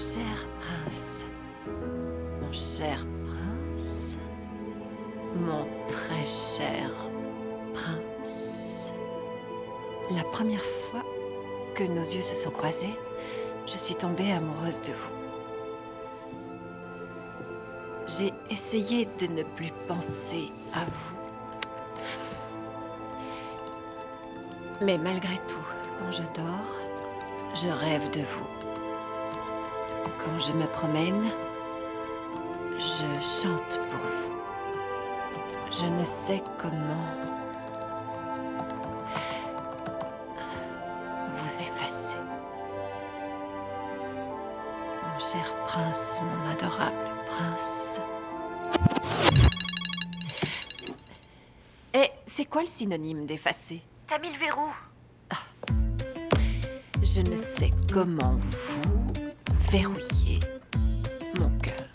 cher prince, mon cher prince, mon très cher prince. La première fois que nos yeux se sont croisés, je suis tombée amoureuse de vous. J'ai essayé de ne plus penser à vous. Mais malgré tout, quand je dors, je rêve de vous. Quand je me promène, je chante pour vous. Je ne sais comment vous effacer. Mon cher prince, mon adorable prince. Et c'est quoi le synonyme d'effacer? T'as mis le verrou. Je ne sais comment vous verrouiller mon cœur.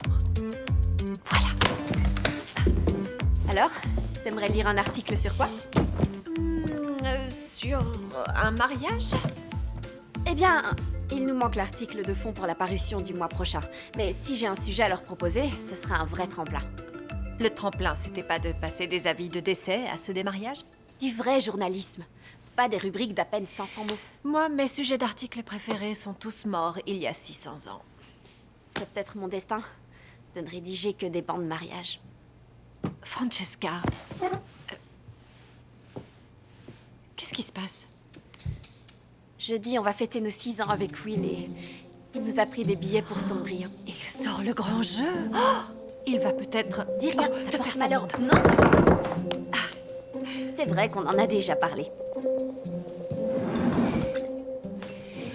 Voilà. Alors, t'aimerais lire un article sur quoi? Sur un mariage? Eh bien, il nous manque l'article de fond pour la parution du mois prochain. Mais si j'ai un sujet à leur proposer, ce sera un vrai tremplin. Le tremplin, c'était pas de passer des avis de décès à ceux des mariages? Du vrai journalisme. Pas des rubriques d'à peine 500 mots. Moi, mes sujets d'articles préférés sont tous morts il y a 600 ans. C'est peut-être mon destin de ne rédiger que des bancs de mariage. Francesca, qu'est-ce qui se passe? Jeudi, on va fêter nos 6 ans avec Will et il nous a pris des billets pour son brillant. Il sort le grand jeu. Oh, il va peut-être... Dis rien, te ça faire porte sa malheur. bande. Non. C'est vrai qu'on en a déjà parlé.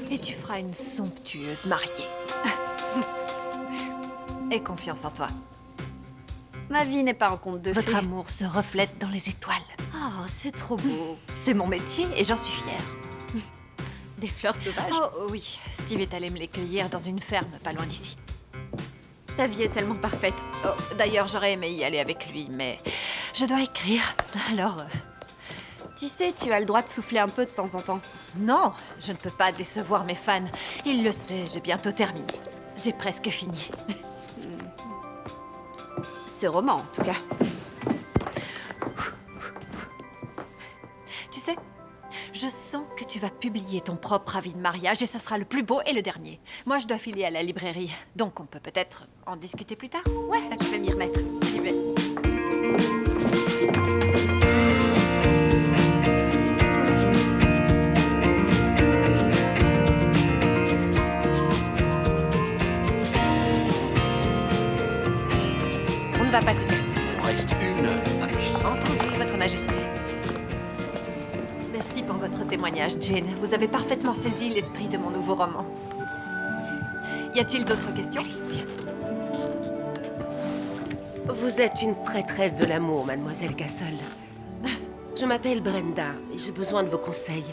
Et tu feras une somptueuse mariée. Aie confiance en toi. Ma vie n'est pas un conte de Votre fées. amour se reflète dans les étoiles. Oh, c'est trop beau. C'est mon métier et j'en suis fière. Des fleurs sauvages. Oh oui, Steve est allé me les cueillir dans une ferme pas loin d'ici. Ta vie est tellement parfaite. Oh, d'ailleurs, j'aurais aimé y aller avec lui, mais je dois écrire. Alors, Tu sais, tu as le droit de souffler un peu de temps en temps. non, je ne peux pas décevoir mes fans. Il le sait, j'ai bientôt terminé. J'ai presque fini. Ce roman, en tout cas. Tu sais, je sens que tu vas publier ton propre avis de mariage et ce sera le plus beau et le dernier. Moi, je dois filer à la librairie, donc on peut peut-être en discuter plus tard. Ouais, je vais m'y remettre. J'y vais. On ne va pas s'éterniser. Il reste une heure, pas plus. Entendu, Votre Majesté. Merci pour votre témoignage, Jane. Vous avez parfaitement saisi l'esprit de mon nouveau roman. Y a-t-il d'autres questions? Vous êtes une prêtresse de l'amour, mademoiselle Castle. Je m'appelle Brenda et j'ai besoin de vos conseils.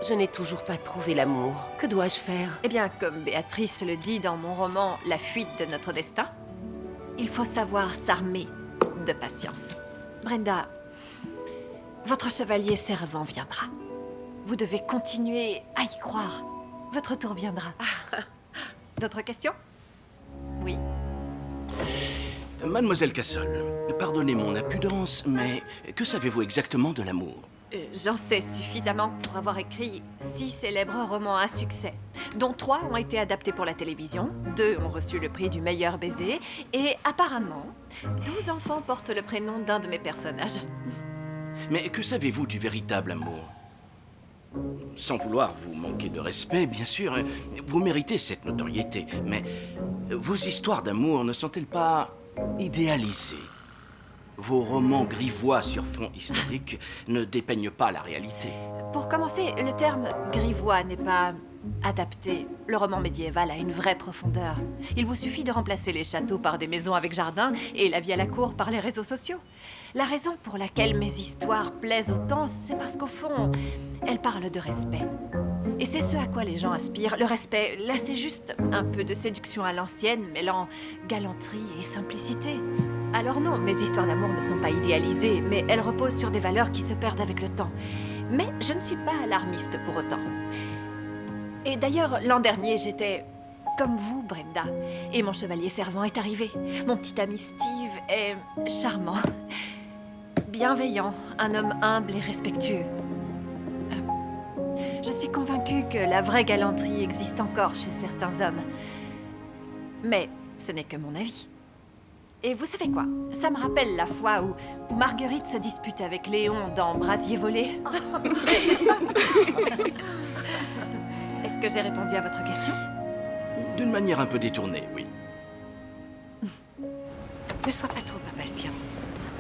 Je n'ai toujours pas trouvé l'amour. Que dois-je faire? Eh bien, comme Béatrice le dit dans mon roman La fuite de notre destin, il faut savoir s'armer de patience. Brenda, votre chevalier servant viendra. Vous devez continuer à y croire. Votre tour viendra. D'autres questions? Oui. Mademoiselle Castle, pardonnez mon impudence, mais que savez-vous exactement de l'amour? J'en sais suffisamment pour avoir écrit 6 célèbres romans à succès, dont 3 ont été adaptés pour la télévision, 2 ont reçu le prix du meilleur baiser, et apparemment, 12 enfants portent le prénom d'un de mes personnages. Mais que savez-vous du véritable amour? Sans vouloir vous manquer de respect, bien sûr, vous méritez cette notoriété, mais vos histoires d'amour ne sont-elles pas idéalisées? Vos romans grivois sur fond historique ne dépeignent pas la réalité. Pour commencer, le terme grivois n'est pas adapté. Le roman médiéval a une vraie profondeur. Il vous suffit de remplacer les châteaux par des maisons avec jardin et la vie à la cour par les réseaux sociaux. La raison pour laquelle mes histoires plaisent autant, c'est parce qu'au fond, elles parlent de respect. Et c'est ce à quoi les gens aspirent. Le respect, là, c'est juste un peu de séduction à l'ancienne, mêlant galanterie et simplicité. Alors non, mes histoires d'amour ne sont pas idéalisées, mais elles reposent sur des valeurs qui se perdent avec le temps. Mais je ne suis pas alarmiste pour autant. Et d'ailleurs, l'an dernier, j'étais comme vous, Brenda. Et mon chevalier servant est arrivé. Mon petit ami Steve est charmant. Bienveillant, un homme humble et respectueux. Je suis convaincue que la vraie galanterie existe encore chez certains hommes. Mais ce n'est que mon avis. Et vous savez quoi? Ça me rappelle la fois où Marguerite se dispute avec Léon dans Brasier volé. Est-ce que j'ai répondu à votre question? D'une manière un peu détournée, oui. Ne sois pas trop impatient.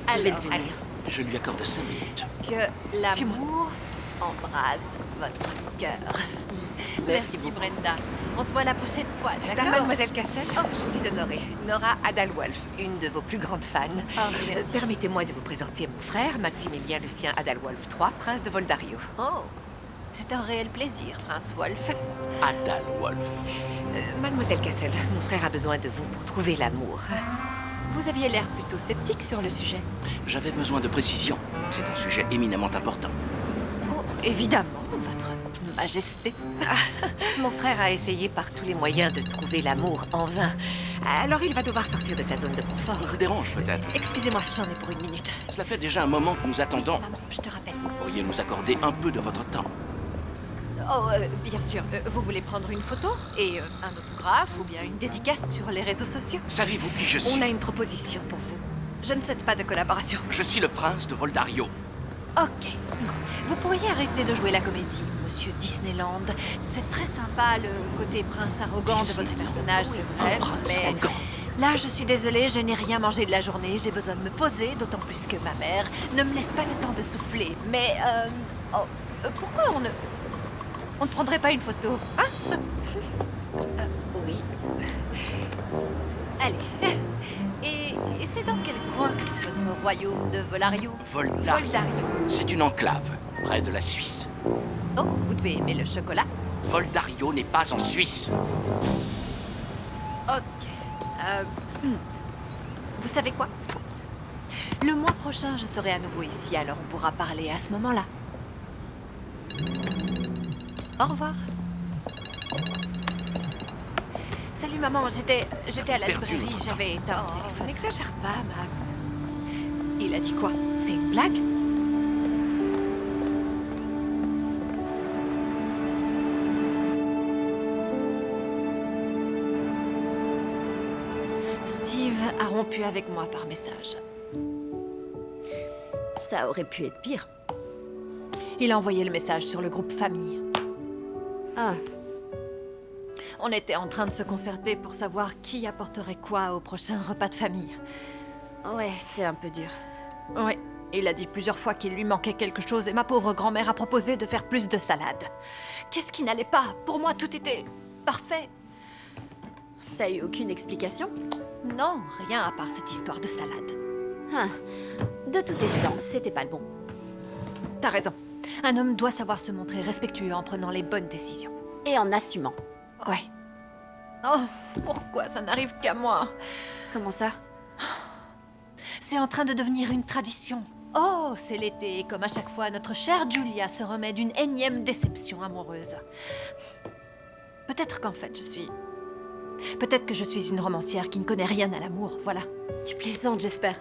Alors, Allez. Je lui accorde 5 minutes. que l'amour embrase votre cœur. Merci Brenda. On se voit la prochaine fois, d'accord? Mademoiselle Cassel, je suis honorée. Nora Adalwolf, une de vos plus grandes fans. Oh, merci. Permettez-moi de vous présenter mon frère, Maximilien Lucien Adalwolf III, prince de Voldario. Oh, c'est un réel plaisir, Prince Wolf. Adalwolf. Mademoiselle Cassel, mon frère a besoin de vous pour trouver l'amour. Vous aviez l'air plutôt sceptique sur le sujet. J'avais besoin de précision. C'est un sujet éminemment important. Oh, évidemment, votre majesté. Mon frère a essayé par tous les moyens de trouver l'amour en vain. Alors il va devoir sortir de sa zone de confort. Je vous dérange peut-être. Excusez-moi, j'en ai pour une minute. Cela fait déjà un moment que nous attendons. Maman, je te rappelle. Vous pourriez nous accorder un peu de votre temps. Oh, bien sûr. Vous voulez prendre une photo et un autographe ou bien une dédicace sur les réseaux sociaux? Savez-vous qui je suis? On a une proposition pour vous. Je ne souhaite pas de collaboration. Je suis le prince de Voldario. Ok. Vous pourriez arrêter de jouer la comédie, monsieur Disneyland. C'est très sympa le côté prince arrogant de votre personnage, c'est vrai. Un prince Mais arrogant. là, je suis désolée, je n'ai rien mangé de la journée. J'ai besoin de me poser, d'autant plus que ma mère ne me laisse pas le temps de souffler. Mais, pourquoi on ne prendrait pas une photo, hein? Oui. Allez. Et c'est dans quel coin, votre royaume de Volario? Voldario. C'est une enclave, près de la Suisse. Oh, vous devez aimer le chocolat. Voldario n'est pas en Suisse. Ok. Vous savez quoi? Le mois prochain, je serai à nouveau ici, alors on pourra parler à ce moment-là. Au revoir. Salut maman, j'étais à la Perdu librairie, notre j'avais éteint mon Oh, téléphone. n'exagère pas, Max. Il a dit quoi? C'est une blague? Steve a rompu avec moi par message. Ça aurait pu être pire. Il a envoyé le message sur le groupe famille. Ah, On était en train de se concerter pour savoir qui apporterait quoi au prochain repas de famille. ouais, c'est un peu dur. Ouais, il a dit plusieurs fois qu'il lui manquait quelque chose et ma pauvre grand-mère a proposé de faire plus de salade. Qu'est-ce qui n'allait pas? Pour moi, tout était parfait. T'as eu aucune explication? Non, rien à part cette histoire de salade. Ah, de toute évidence, c'était pas le bon. T'as raison. Un homme doit savoir se montrer respectueux en prenant les bonnes décisions. Et en assumant. Ouais. Oh, pourquoi ça n'arrive qu'à moi? Comment ça? C'est en train de devenir une tradition. Oh, c'est l'été, et comme à chaque fois, notre chère Julia se remet d'une énième déception amoureuse. Peut-être qu'en fait, Peut-être que je suis une romancière qui ne connaît rien à l'amour, voilà. Tu plaisantes, j'espère.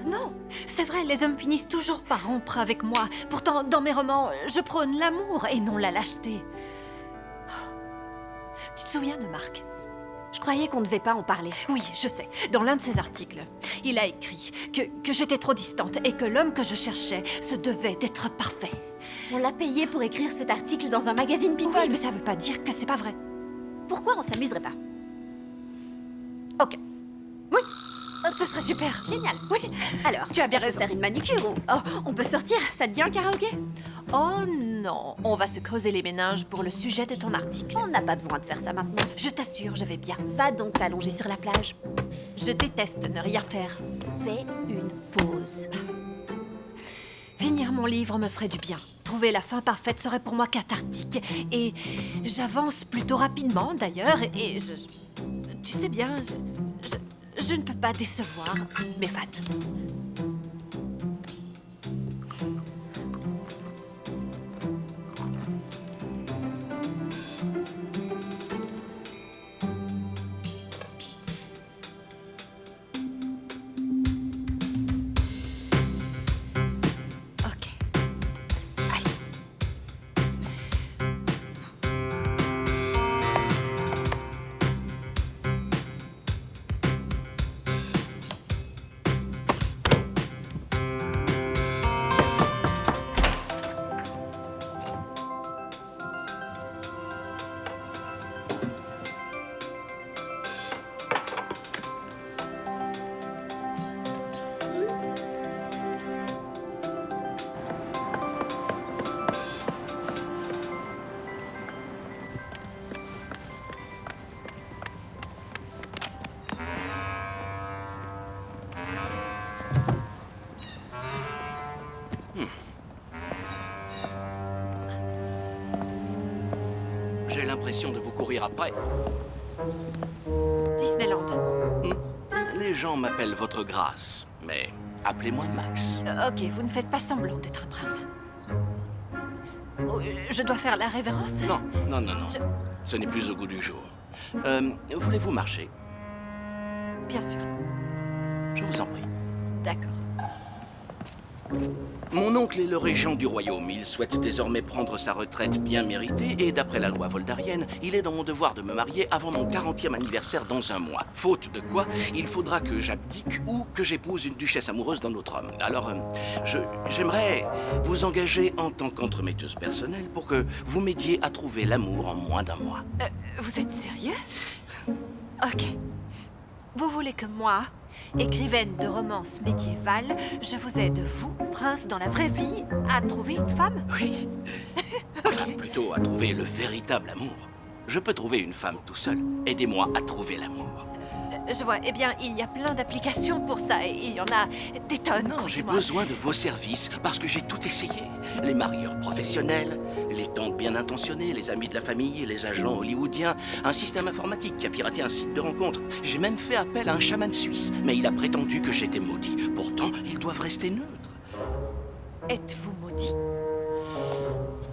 Non, c'est vrai, les hommes finissent toujours par rompre avec moi. Pourtant, dans mes romans, je prône l'amour et non la lâcheté. Tu te souviens de Marc? Je croyais qu'on ne devait pas en parler. Oui, je sais. Dans l'un de ses articles, il a écrit que j'étais trop distante et que l'homme que je cherchais se devait d'être parfait. On l'a payé pour écrire cet article dans un magazine People. Oui, mais ça veut pas dire que c'est pas vrai. Pourquoi on s'amuserait pas? Ok. Oui, ce serait super. Génial. Oui, Alors, tu as bien on peut raison. faire une manicure ou... Oh, on peut sortir, ça te dit un karaoké? Oh non, on va se creuser les méninges pour le sujet de ton article. On n'a pas besoin de faire ça maintenant. Je t'assure, je vais bien. Va donc t'allonger sur la plage. Je déteste ne rien faire. Fais une pause. Finir mon livre me ferait du bien. Trouver la fin parfaite serait pour moi cathartique. Et j'avance plutôt rapidement d'ailleurs. Et tu sais bien, je ne peux pas décevoir mes fans. J'ai l'impression de vous courir après. Disneyland. Les gens m'appellent votre grâce, mais appelez-moi Max. Ok, vous ne faites pas semblant d'être un prince. Oh, je dois faire la révérence? Non, non, non, non. Je- Ce n'est plus au goût du jour. Voulez-vous marcher? Bien sûr. Je vous en prie. D'accord. Mon oncle est le régent du royaume. Il souhaite désormais prendre sa retraite bien méritée et d'après la loi voldarienne, il est dans mon devoir de me marier avant mon 40e anniversaire dans un mois. Faute de quoi, il faudra que j'abdique ou que j'épouse une duchesse amoureuse d'un autre homme. Alors, j'aimerais vous engager en tant qu'entremetteuse personnelle pour que vous m'aidiez à trouver l'amour en moins d'un mois. Vous êtes sérieux? Ok. Vous voulez que moi, écrivaine de romance médiévale, je vous aide, vous, prince dans la vraie vie, à trouver une femme? Oui. Enfin, plutôt à trouver le véritable amour. Je peux trouver une femme tout seul. Aidez-moi à trouver l'amour. Je vois. Eh bien, il y a plein d'applications pour ça et il y en a des tonnes. Non, j'ai croyez-moi. besoin de vos services parce que j'ai tout essayé. Les marieurs professionnels, les tantes bien intentionnées, les amis de la famille, les agents hollywoodiens, un système informatique qui a piraté un site de rencontre. J'ai même fait appel à un chaman suisse, mais il a prétendu que j'étais maudit. Pourtant, ils doivent rester neutres. Êtes-vous maudit?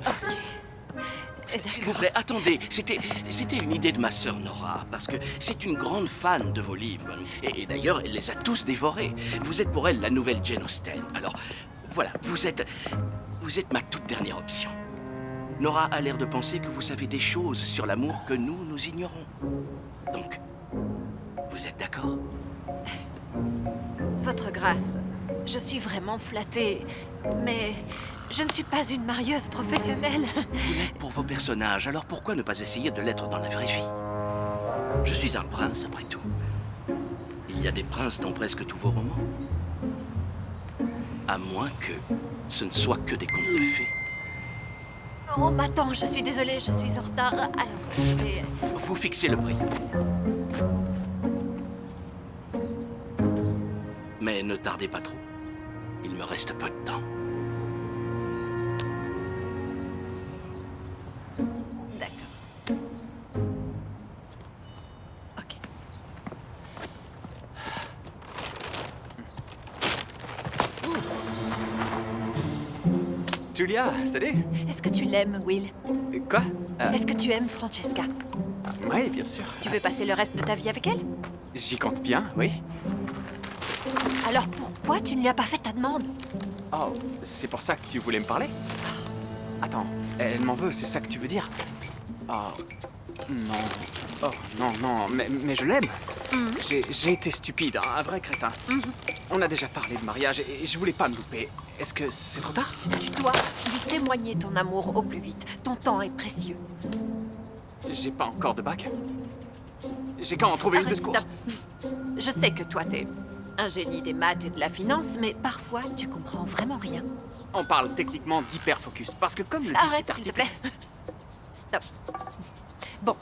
Ok. S'il vous plaît, attendez. C'était une idée de ma sœur Nora, parce que c'est une grande fan de vos livres. Et d'ailleurs, elle les a tous dévorés. Vous êtes pour elle la nouvelle Jane Austen. Alors, voilà, vous êtes ma toute dernière option. Nora a l'air de penser que vous savez des choses sur l'amour que nous ignorons. Donc, vous êtes d'accord? Votre grâce, je suis vraiment flattée, mais je ne suis pas une marieuse professionnelle. Vous l'êtes pour vos personnages, alors pourquoi ne pas essayer de l'être dans la vraie vie? Je suis un prince, après tout. Il y a des princes dans presque tous vos romans. À moins que ce ne soit que des contes de fées. On m'attend, je suis désolée, je suis en retard. Alors, je vais... Vous fixez le prix. Mais ne tardez pas trop. Il me reste peu de temps. D'accord. Ok. Julia, salut. Est-ce que tu l'aimes, Will? Quoi? Est-ce que tu aimes Francesca? Oui, bien sûr. Tu veux passer le reste de ta vie avec elle? J'y compte bien, oui. Alors pourquoi tu ne lui as pas fait ta demande? Oh, c'est pour ça que tu voulais me parler? Attends, elle m'en veut, c'est ça que tu veux dire? Oh, non. Oh, non, non, mais je l'aime. J'ai été stupide, un vrai crétin. On a déjà parlé de mariage et je voulais pas me louper. Est-ce que c'est trop tard? Tu dois lui témoigner ton amour au plus vite. Ton temps est précieux. J'ai pas encore de bac. J'ai qu'à en trouver une de Arrête, secours. stop. Je sais que toi, t'es un génie des maths et de la finance, mais parfois, tu comprends vraiment rien. On parle techniquement d'hyperfocus, parce que comme le dit cet Arrête, s'il te article... plaît. Stop. Bon.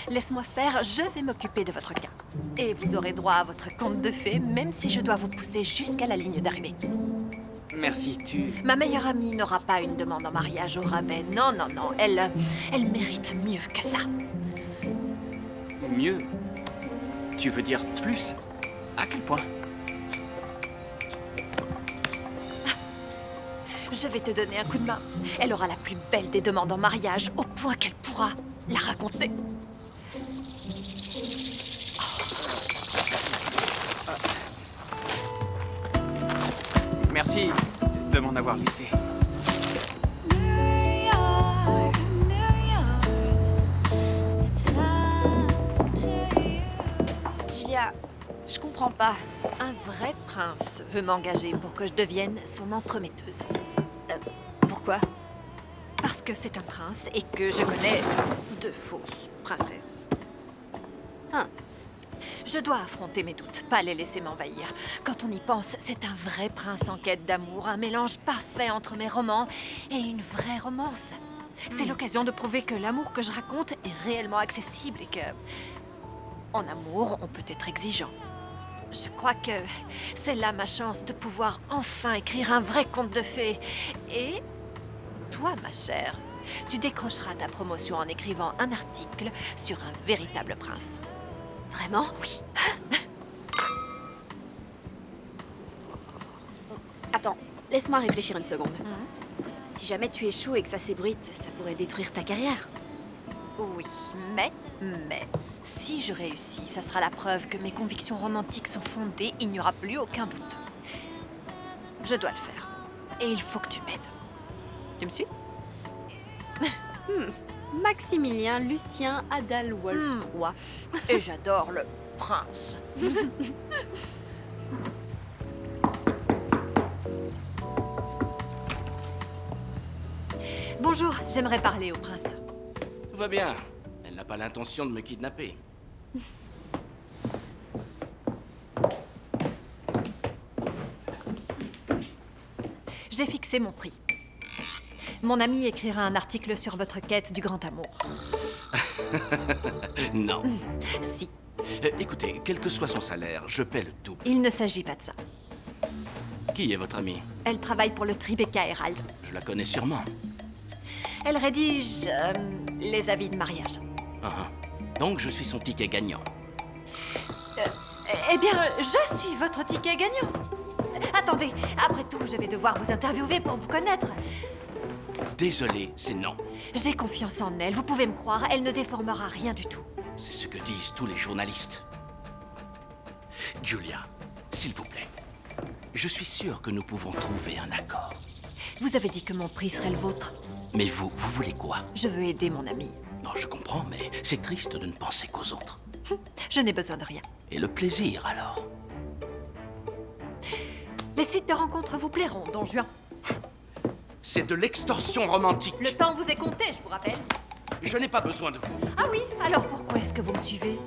Laisse-moi faire, je vais m'occuper de votre cas. Et vous aurez droit à votre conte de fées, même si je dois vous pousser jusqu'à la ligne d'arrivée. Merci, tu... Ma meilleure amie n'aura pas une demande en mariage au rabais. Non, non, non. Elle mérite mieux que ça. Mieux? Tu veux dire plus? À quel point? Je vais te donner un coup de main. Elle aura la plus belle des demandes en mariage, au point qu'elle pourra la raconter. Merci de m'en avoir laissé. Julia, je comprends pas. Un vrai prince veut m'engager pour que je devienne son entremetteuse. Pourquoi? Parce que c'est un prince et que je connais de fausses princesses. Ah. Je dois affronter mes doutes, pas les laisser m'envahir. Quand on y pense, c'est un vrai prince en quête d'amour, un mélange parfait entre mes romans et une vraie romance. C'est l'occasion de prouver que l'amour que je raconte est réellement accessible et que, en amour, on peut être exigeant. Je crois que c'est là ma chance de pouvoir enfin écrire un vrai conte de fées. Et toi, ma chère, Tu décrocheras ta promotion en écrivant un article sur un véritable prince. Vraiment? Oui. Attends, laisse-moi réfléchir une seconde. Si jamais tu échoues et que ça s'ébruite, ça pourrait détruire ta carrière. Oui, mais, si je réussis, ça sera la preuve que mes convictions romantiques sont fondées, il n'y aura plus aucun doute. Je dois le faire. Et il faut que tu m'aides. Tu me suis? Maximilien Lucien Adalwolf III. Et j'adore le prince. Bonjour, j'aimerais parler au prince. Tout va bien. Elle n'a pas l'intention de me kidnapper. J'ai fixé mon prix. Mon ami écrira un article sur votre quête du grand amour. Non. Si, Écoutez, quel que soit son salaire, je paie le double. il ne s'agit pas de ça. Qui est votre amie? Elle travaille pour le Tribeca Herald. Je la connais sûrement. Elle rédige les avis de mariage. Ah, donc je suis son ticket gagnant. Eh bien, je suis votre ticket gagnant. Attendez, après tout, je vais devoir vous interviewer pour vous connaître. Désolé, c'est non. J'ai confiance en elle, vous pouvez me croire, elle ne déformera rien du tout. C'est ce que disent tous les journalistes. Julia, s'il vous plaît. Je suis sûr que nous pouvons trouver un accord. Vous avez dit que mon prix serait le vôtre. Mais vous voulez quoi? Je veux aider mon ami. Non, je comprends, mais c'est triste de ne penser qu'aux autres. Je n'ai besoin de rien. Et le plaisir, alors? Les sites de rencontres vous plairont, Don Juan. C'est de l'extorsion romantique. Le temps vous est compté, je vous rappelle. Je n'ai pas besoin de vous. Ah oui, alors pourquoi est-ce que vous me suivez?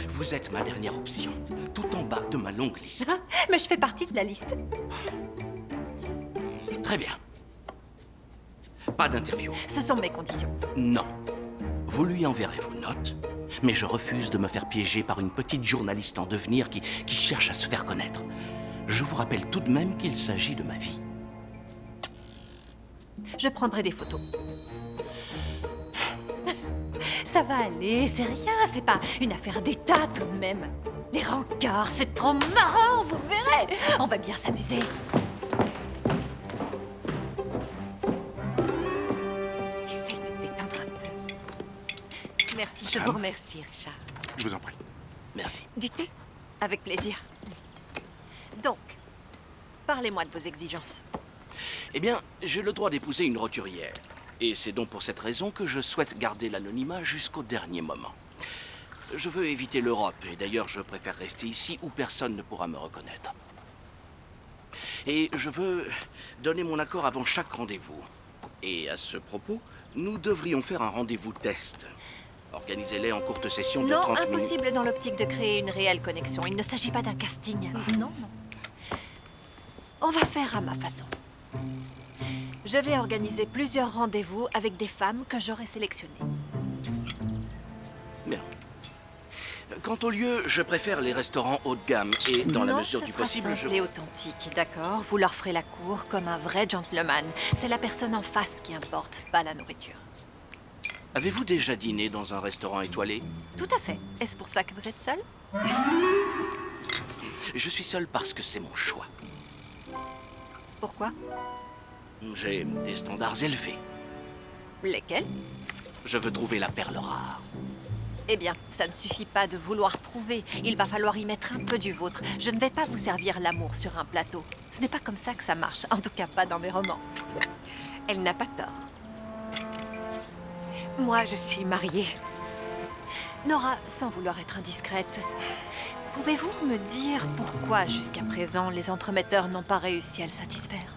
Vous êtes ma dernière option, tout en bas de ma longue liste. Mais je fais partie de la liste. Très bien. Pas d'interview. Ce sont mes conditions. Non. Vous lui enverrez vos notes, mais je refuse de me faire piéger par une petite journaliste en devenir qui cherche à se faire connaître. Je vous rappelle tout de même qu'il s'agit de ma vie. Je prendrai des photos. Ça va aller, c'est rien, c'est pas une affaire d'État tout de même. Les rencarts, c'est trop marrant, vous verrez. On va bien s'amuser. Essaye de te détendre un peu. Merci, Je vous remercie, Richard. Je vous en prie. Merci. Du thé? Avec plaisir. Donc, parlez-moi de vos exigences. Eh bien, j'ai le droit d'épouser une roturière. Et c'est donc pour cette raison que je souhaite garder l'anonymat jusqu'au dernier moment. Je veux éviter l'Europe, et d'ailleurs je préfère rester ici où personne ne pourra me reconnaître. Et je veux donner mon accord avant chaque rendez-vous. Et à ce propos, nous devrions faire un rendez-vous test. Organisez-les en courte session de Non, 30 minutes. impossible dans l'optique de créer une réelle connexion. Il ne s'agit pas d'un casting. Non, non. On va faire à ma façon. Je vais organiser plusieurs rendez-vous avec des femmes que j'aurai sélectionnées. Bien. Quant au lieu, je préfère les restaurants haut de gamme et, dans la Non, mesure ce du sera possible, simple et authentique, d'accord? Vous leur ferez la cour comme un vrai gentleman. C'est la personne en face qui importe, pas la nourriture. Avez-vous déjà dîné dans un restaurant étoilé? Tout à fait. Est-ce pour ça que vous êtes seul? Je suis seul parce que c'est mon choix. Pourquoi? J'ai des standards élevés. Lesquels? Je veux trouver la perle rare. Eh bien, ça ne suffit pas de vouloir trouver. Il va falloir y mettre un peu du vôtre. Je ne vais pas vous servir l'amour sur un plateau. Ce n'est pas comme ça que ça marche. En tout cas, pas dans mes romans. Elle n'a pas tort. Moi, je suis mariée. Nora, sans vouloir être indiscrète, pouvez-vous me dire pourquoi, jusqu'à présent, les entremetteurs n'ont pas réussi à le satisfaire?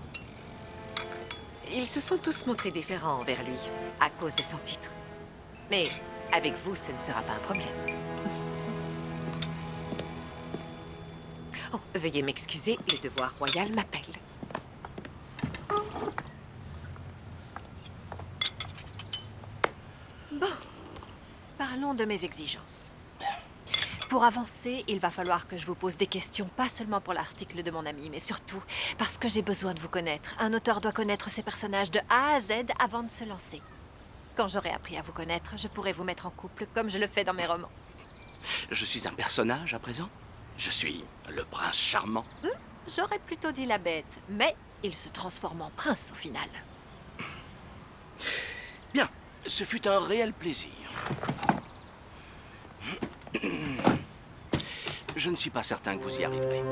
Ils se sont tous montrés différents envers lui, à cause de son titre. Mais avec vous, ce ne sera pas un problème. Oh, veuillez m'excuser, le devoir royal m'appelle. Parlons de mes exigences. Pour avancer, il va falloir que je vous pose des questions, pas seulement pour l'article de mon ami, mais surtout parce que j'ai besoin de vous connaître. Un auteur doit connaître ses personnages de A à Z avant de se lancer. Quand j'aurai appris à vous connaître, je pourrai vous mettre en couple comme je le fais dans mes romans. Je suis un personnage à présent? Je suis le prince charmant? J'aurais plutôt dit la bête, mais il se transforme en prince au final. Bien, ce fut un réel plaisir. Je ne suis pas certain que vous y arriverez.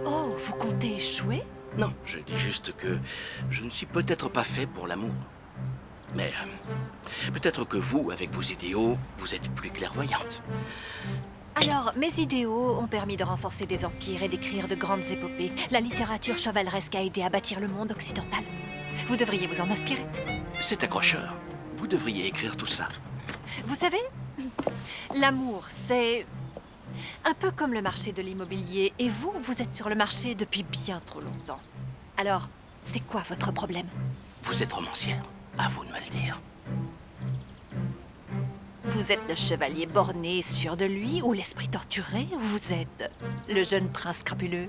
Oh, vous comptez échouer? Non, je dis juste que je ne suis peut-être pas fait pour l'amour. Mais peut-être que vous, avec vos idéaux, vous êtes plus clairvoyante. Alors, mes idéaux ont permis de renforcer des empires et d'écrire de grandes épopées. La littérature chevaleresque a aidé à bâtir le monde occidental. Vous devriez vous en inspirer. C'est accrocheur. Vous devriez écrire tout ça. Vous savez, l'amour, c'est un peu comme le marché de l'immobilier. Et vous, vous êtes sur le marché depuis bien trop longtemps. Alors, c'est quoi votre problème? Vous êtes romancière. À vous de me le dire. Vous êtes le chevalier borné, sûr de lui, ou l'esprit torturé, ou vous êtes le jeune prince scrapuleux?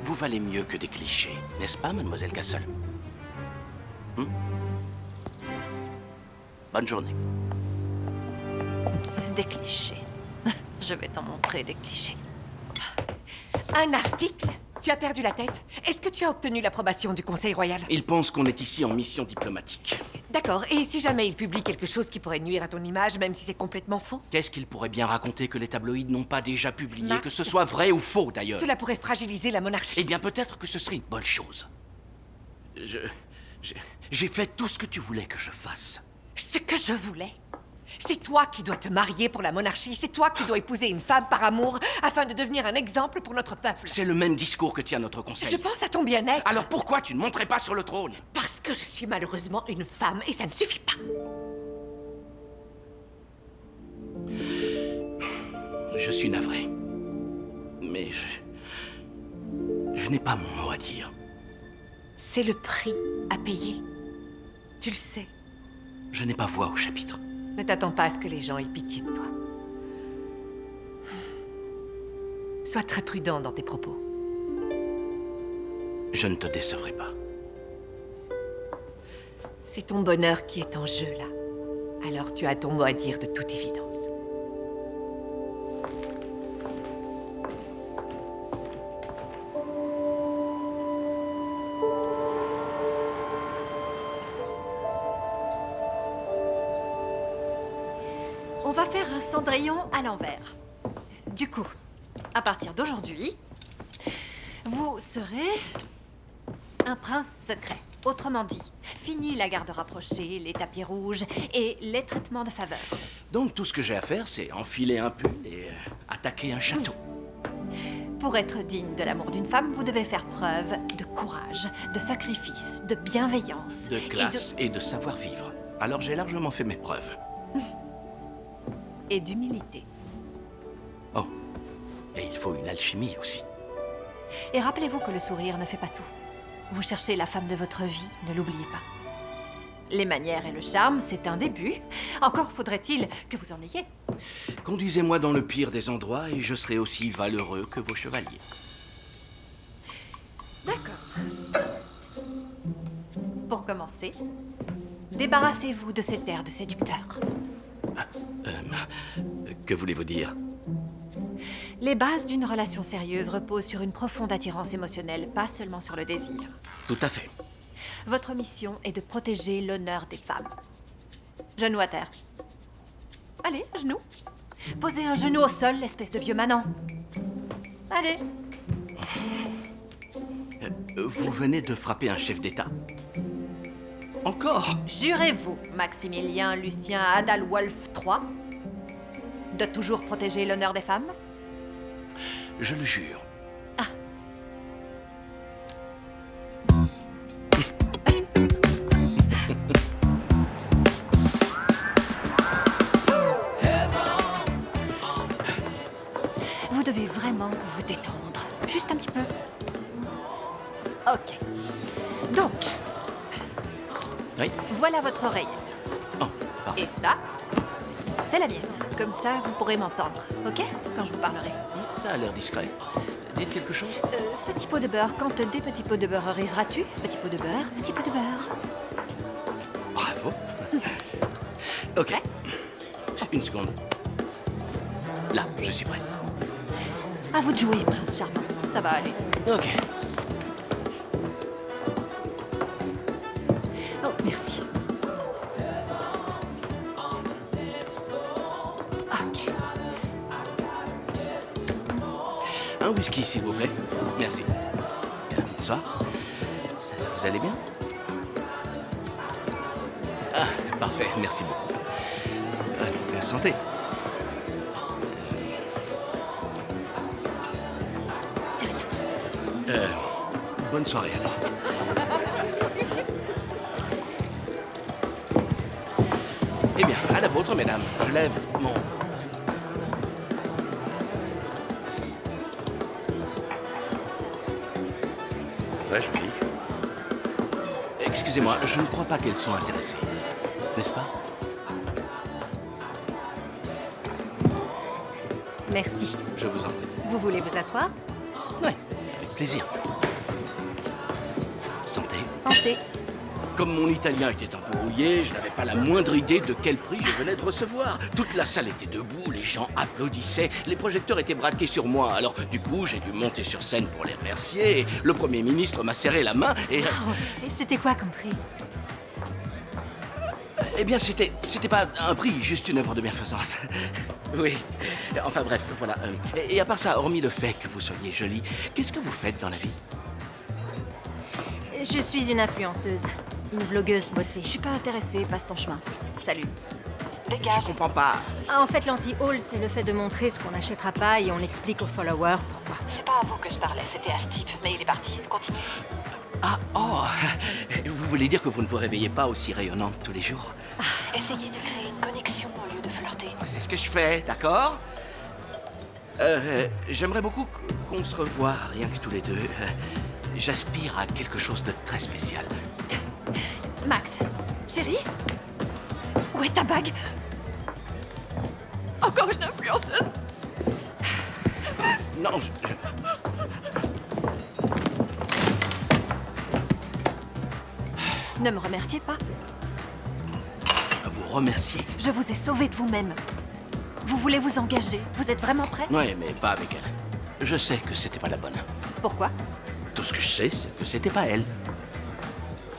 Vous valez mieux que des clichés, n'est-ce pas, mademoiselle Castle? Bonne journée. Des clichés. Je vais t'en montrer des clichés. Un article? Tu as perdu la tête? Est-ce que tu as obtenu l'approbation du Conseil royal? Il pense qu'on est ici en mission diplomatique. D'accord, et si jamais il publie quelque chose qui pourrait nuire à ton image, même si c'est complètement faux? Qu'est-ce qu'il pourrait bien raconter que les tabloïds n'ont pas déjà publié, Max. que ce soit vrai ou faux d'ailleurs? Cela pourrait fragiliser la monarchie. Eh bien, peut-être que ce serait une bonne chose. J'ai fait tout ce que tu voulais que je fasse. Ce que je voulais. C'est toi qui dois te marier pour la monarchie, c'est toi qui dois épouser une femme par amour afin de devenir un exemple pour notre peuple. C'est le même discours que tient notre conseil. Je pense à ton bien-être. Alors pourquoi tu ne monterais pas sur le trône? Parce que je suis malheureusement une femme et ça ne suffit pas. Je suis navré. Mais je n'ai pas mon mot à dire. C'est le prix à payer. Tu le sais. Je n'ai pas voix au chapitre. Ne t'attends pas à ce que les gens aient pitié de toi. Sois très prudent dans tes propos. Je ne te décevrai pas. C'est ton bonheur qui est en jeu, là. Alors tu as ton mot à dire de toute évidence. On va faire un Cendrillon à l'envers. Du coup, à partir d'aujourd'hui, vous serez un prince secret. Autrement dit, fini la garde rapprochée, les tapis rouges et les traitements de faveur. Donc tout ce que j'ai à faire, c'est enfiler un pull et attaquer un château. Pour être digne de l'amour d'une femme, vous devez faire preuve de courage, de sacrifice, de bienveillance. De classe et de savoir-vivre. Alors j'ai largement fait mes preuves. Et d'humilité. Oh, et il faut une alchimie aussi. Et rappelez-vous que le sourire ne fait pas tout. Vous cherchez la femme de votre vie, ne l'oubliez pas. Les manières et le charme, c'est un début. Encore faudrait-il que vous en ayez. Conduisez-moi dans le pire des endroits et je serai aussi valeureux que vos chevaliers. D'accord. Pour commencer, débarrassez-vous de cet air de séducteur. Que voulez-vous dire? Les bases d'une relation sérieuse reposent sur une profonde attirance émotionnelle, pas seulement sur le désir. Tout à fait. Votre mission est de protéger l'honneur des femmes. Genoux à terre. Allez, genoux. Posez un genou au sol, espèce de vieux manant. Allez. Vous venez de frapper un chef d'État? Encore? Jurez-vous, Maximilien Lucien Adalwolf III, de toujours protéger l'honneur des femmes? Je le jure. Vous devez vraiment vous détendre. Juste un petit peu. Ok. Donc, Oui. voilà votre oreillette. Oh, parfait. Et ça, c'est la mienne. Comme ça, vous pourrez m'entendre, ok? Quand je vous parlerai. Ça a l'air discret. Dites quelque chose? Petit pot de beurre, quand des petits pots de beurre riseras-tu? Petit pot de beurre, petit pot de beurre. Bravo. Ok. Prêt? Une seconde. Là, je suis prêt. À vous de jouer, prince charmant. Ça va aller. Ok. Oh, merci. Ok. Un whisky, s'il vous plaît. Merci. Bonsoir. Vous allez bien? Ah, parfait. Merci beaucoup. Santé. C'est rien. Bonne soirée, alors. Eh bien, à la vôtre, mesdames. Je lève mon... Très joli. Excusez-moi, je ne crois pas qu'elles sont intéressées. N'est-ce pas? Merci. Je vous en prie. Vous voulez vous asseoir? Oui, avec plaisir. Santé. Santé. Comme mon italien était un peu rouillé, je n'avais pas la moindre idée de quel prix je venais de recevoir. Toute la salle était debout, les gens applaudissaient, les projecteurs étaient braqués sur moi. Alors, du coup, j'ai dû monter sur scène pour les remercier. Et le Premier ministre m'a serré la main et... Et c'était quoi comme prix? Eh bien, c'était pas un prix, juste une œuvre de bienfaisance. Oui. Enfin bref, voilà. Et à part ça, hormis le fait que vous soyez jolie, qu'est-ce que vous faites dans la vie? Je suis une influenceuse. Une vlogueuse beauté. Je suis pas intéressée, passe ton chemin. Salut. Je comprends pas. En fait, l'anti-haul, c'est le fait de montrer ce qu'on n'achètera pas et on explique aux followers pourquoi. C'est pas à vous que je parlais, c'était à ce type, mais il est parti. Continue. Ah, oh. Vous voulez dire que vous ne vous réveillez pas aussi rayonnante tous les jours? Essayez de créer une connexion au lieu de flirter. C'est ce que je fais, d'accord? J'aimerais beaucoup qu'on se revoie, rien que tous les deux. J'aspire à quelque chose de très spécial. Max, chérie? Où est ta bague? Encore une influenceuse? Non, Ne me remerciez pas. vous remercier. Je vous ai sauvé de vous-même. Vous voulez vous engager? Vous êtes vraiment prêt? Ouais, mais pas avec elle. Je sais que c'était pas la bonne. Pourquoi? Tout ce que je sais, c'est que c'était pas elle.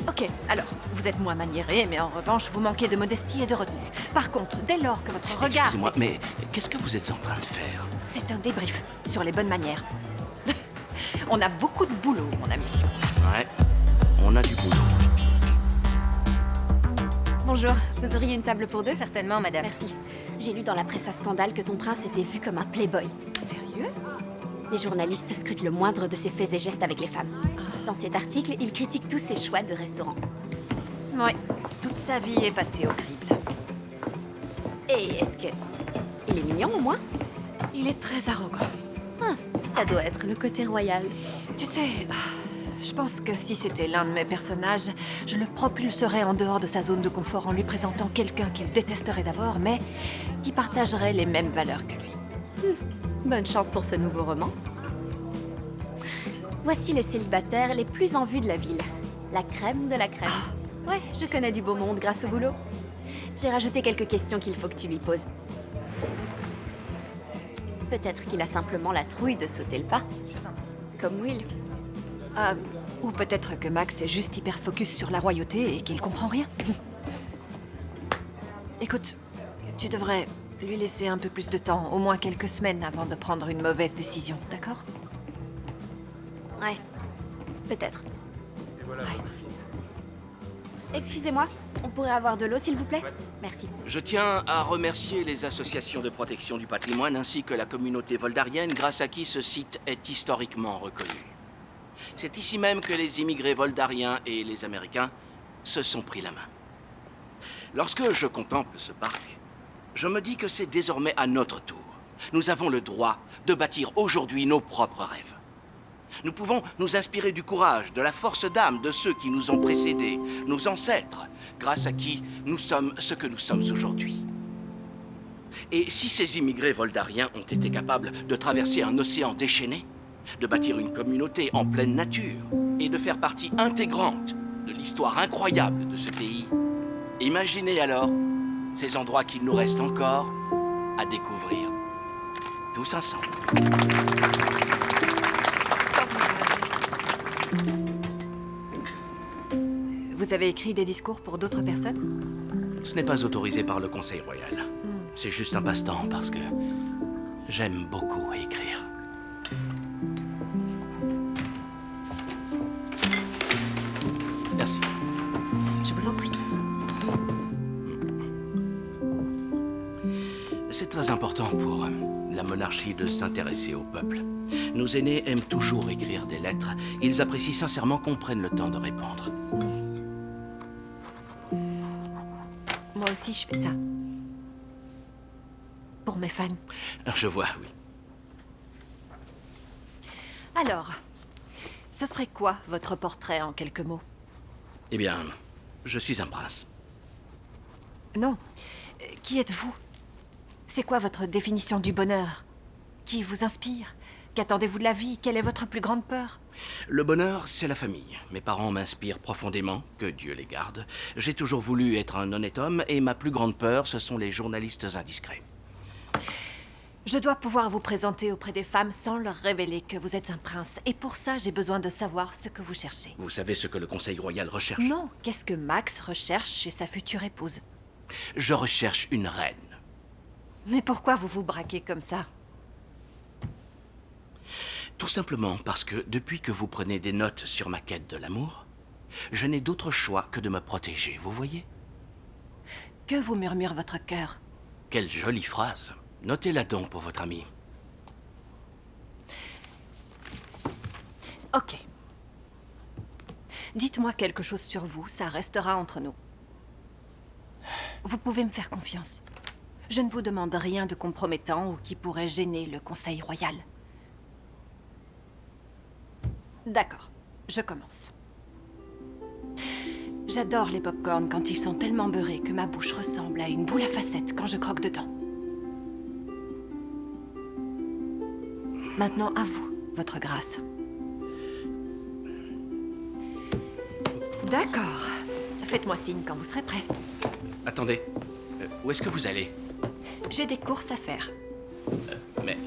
Ok, alors, vous êtes moins maniéré, mais en revanche, vous manquez de modestie et de retenue. Par contre, dès lors que votre regard... Excusez-moi, mais qu'est-ce que vous êtes en train de faire? C'est un débrief sur les bonnes manières. On a beaucoup de boulot, mon ami. Ouais, on a du boulot. Bonjour, vous auriez une table pour deux? Certainement, madame. Merci. J'ai lu dans la presse à scandale que ton prince était vu comme un playboy. Sérieux? Les journalistes scrutent le moindre de ses faits et gestes avec les femmes. Dans cet article, il critique tous ses choix de restaurant. Ouais, toute sa vie est passée au crible. Et est-ce que... il est mignon au moins? Il est très arrogant. Ah, ça doit être le côté royal. Tu sais, je pense que si c'était l'un de mes personnages, je le propulserais en dehors de sa zone de confort en lui présentant quelqu'un qu'il détesterait d'abord, mais qui partagerait les mêmes valeurs que lui. Bonne chance pour ce nouveau roman. Voici les célibataires les plus en vue de la ville. La crème de la crème. Ouais, je connais du beau monde grâce au boulot. J'ai rajouté quelques questions qu'il faut que tu lui poses. Peut-être qu'il a simplement la trouille de sauter le pas. Comme Will. Ou peut-être que Max est juste hyper focus sur la royauté et qu'il comprend rien. Écoute, tu devrais lui laisser un peu plus de temps, au moins quelques semaines avant de prendre une mauvaise décision, d'accord? Ouais, peut-être. Excusez-moi, on pourrait avoir de l'eau s'il vous plaît? Merci. Je tiens à remercier les associations de protection du patrimoine ainsi que la communauté voldarienne grâce à qui ce site est historiquement reconnu. C'est ici même que les immigrés voldariens et les Américains se sont pris la main. Lorsque je contemple ce parc, je me dis que c'est désormais à notre tour. Nous avons le droit de bâtir aujourd'hui nos propres rêves. Nous pouvons nous inspirer du courage, de la force d'âme de ceux qui nous ont précédés, nos ancêtres, grâce à qui nous sommes ce que nous sommes aujourd'hui. Et si ces immigrés voldariens ont été capables de traverser un océan déchaîné, de bâtir une communauté en pleine nature et de faire partie intégrante de l'histoire incroyable de ce pays, imaginez alors ces endroits qu'il nous reste encore à découvrir. Tous ensemble. Vous avez écrit des discours pour d'autres personnes? Ce n'est pas autorisé par le Conseil royal. C'est juste un passe-temps parce que j'aime beaucoup écrire. Merci. Je vous en prie. C'est très important pour la monarchie de s'intéresser au peuple. Nos aînés aiment toujours écrire des lettres. Ils apprécient sincèrement qu'on prenne le temps de répondre. Moi aussi, je fais ça. Pour mes fans. Je vois, oui. Alors, ce serait quoi votre portrait en quelques mots? Eh bien, je suis un prince. Non. Qui êtes-vous? C'est quoi votre définition du bonheur? Qui vous inspire? Qu'attendez-vous de la vie? Quelle est votre plus grande peur? Le bonheur, c'est la famille. Mes parents m'inspirent profondément, que Dieu les garde. J'ai toujours voulu être un honnête homme et ma plus grande peur, ce sont les journalistes indiscrets. Je dois pouvoir vous présenter auprès des femmes sans leur révéler que vous êtes un prince. Et pour ça, j'ai besoin de savoir ce que vous cherchez. Vous savez ce que le Conseil royal recherche? Non, qu'est-ce que Max recherche chez sa future épouse? Je recherche une reine. Mais pourquoi vous vous braquez comme ça? Tout simplement parce que depuis que vous prenez des notes sur ma quête de l'amour, je n'ai d'autre choix que de me protéger, vous voyez? Que vous murmure votre cœur? Quelle jolie phrase. Notez-la donc pour votre ami. Ok. Dites-moi quelque chose sur vous, ça restera entre nous. Vous pouvez me faire confiance. Je ne vous demande rien de compromettant ou qui pourrait gêner le Conseil royal. D'accord, je commence. J'adore les pop-corns quand ils sont tellement beurrés que ma bouche ressemble à une boule à facettes quand je croque dedans. Maintenant, à vous, votre grâce. D'accord. Faites-moi signe quand vous serez prêt. Attendez, où est-ce que vous allez? J'ai des courses à faire. Mais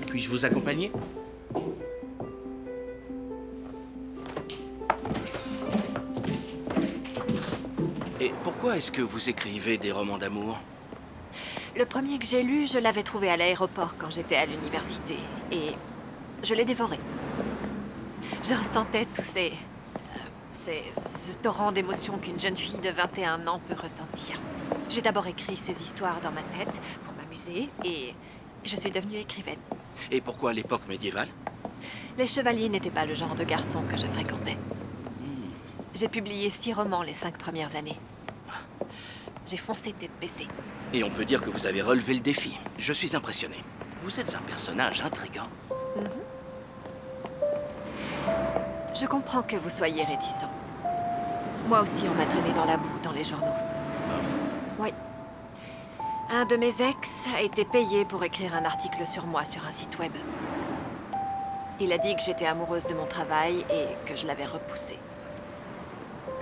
puis-je vous accompagner? Et pourquoi est-ce que vous écrivez des romans d'amour? Le premier que j'ai lu, je l'avais trouvé à l'aéroport quand j'étais à l'université. Et je l'ai dévoré. Je ressentais tous ce torrent d'émotions qu'une jeune fille de 21 ans peut ressentir. J'ai d'abord écrit ces histoires dans ma tête pour m'amuser et je suis devenue écrivaine. Et pourquoi l'époque médiévale? Les chevaliers n'étaient pas le genre de garçon que je fréquentais. J'ai publié 6 romans les 5 premières années. J'ai foncé tête baissée. Et on peut dire que vous avez relevé le défi. Je suis impressionné. Vous êtes un personnage intriguant. Je comprends que vous soyez réticent. Moi aussi, on m'a traîné dans la boue dans les journaux. Oui. Un de mes ex a été payé pour écrire un article sur moi sur un site web. Il a dit que j'étais amoureuse de mon travail et que je l'avais repoussé.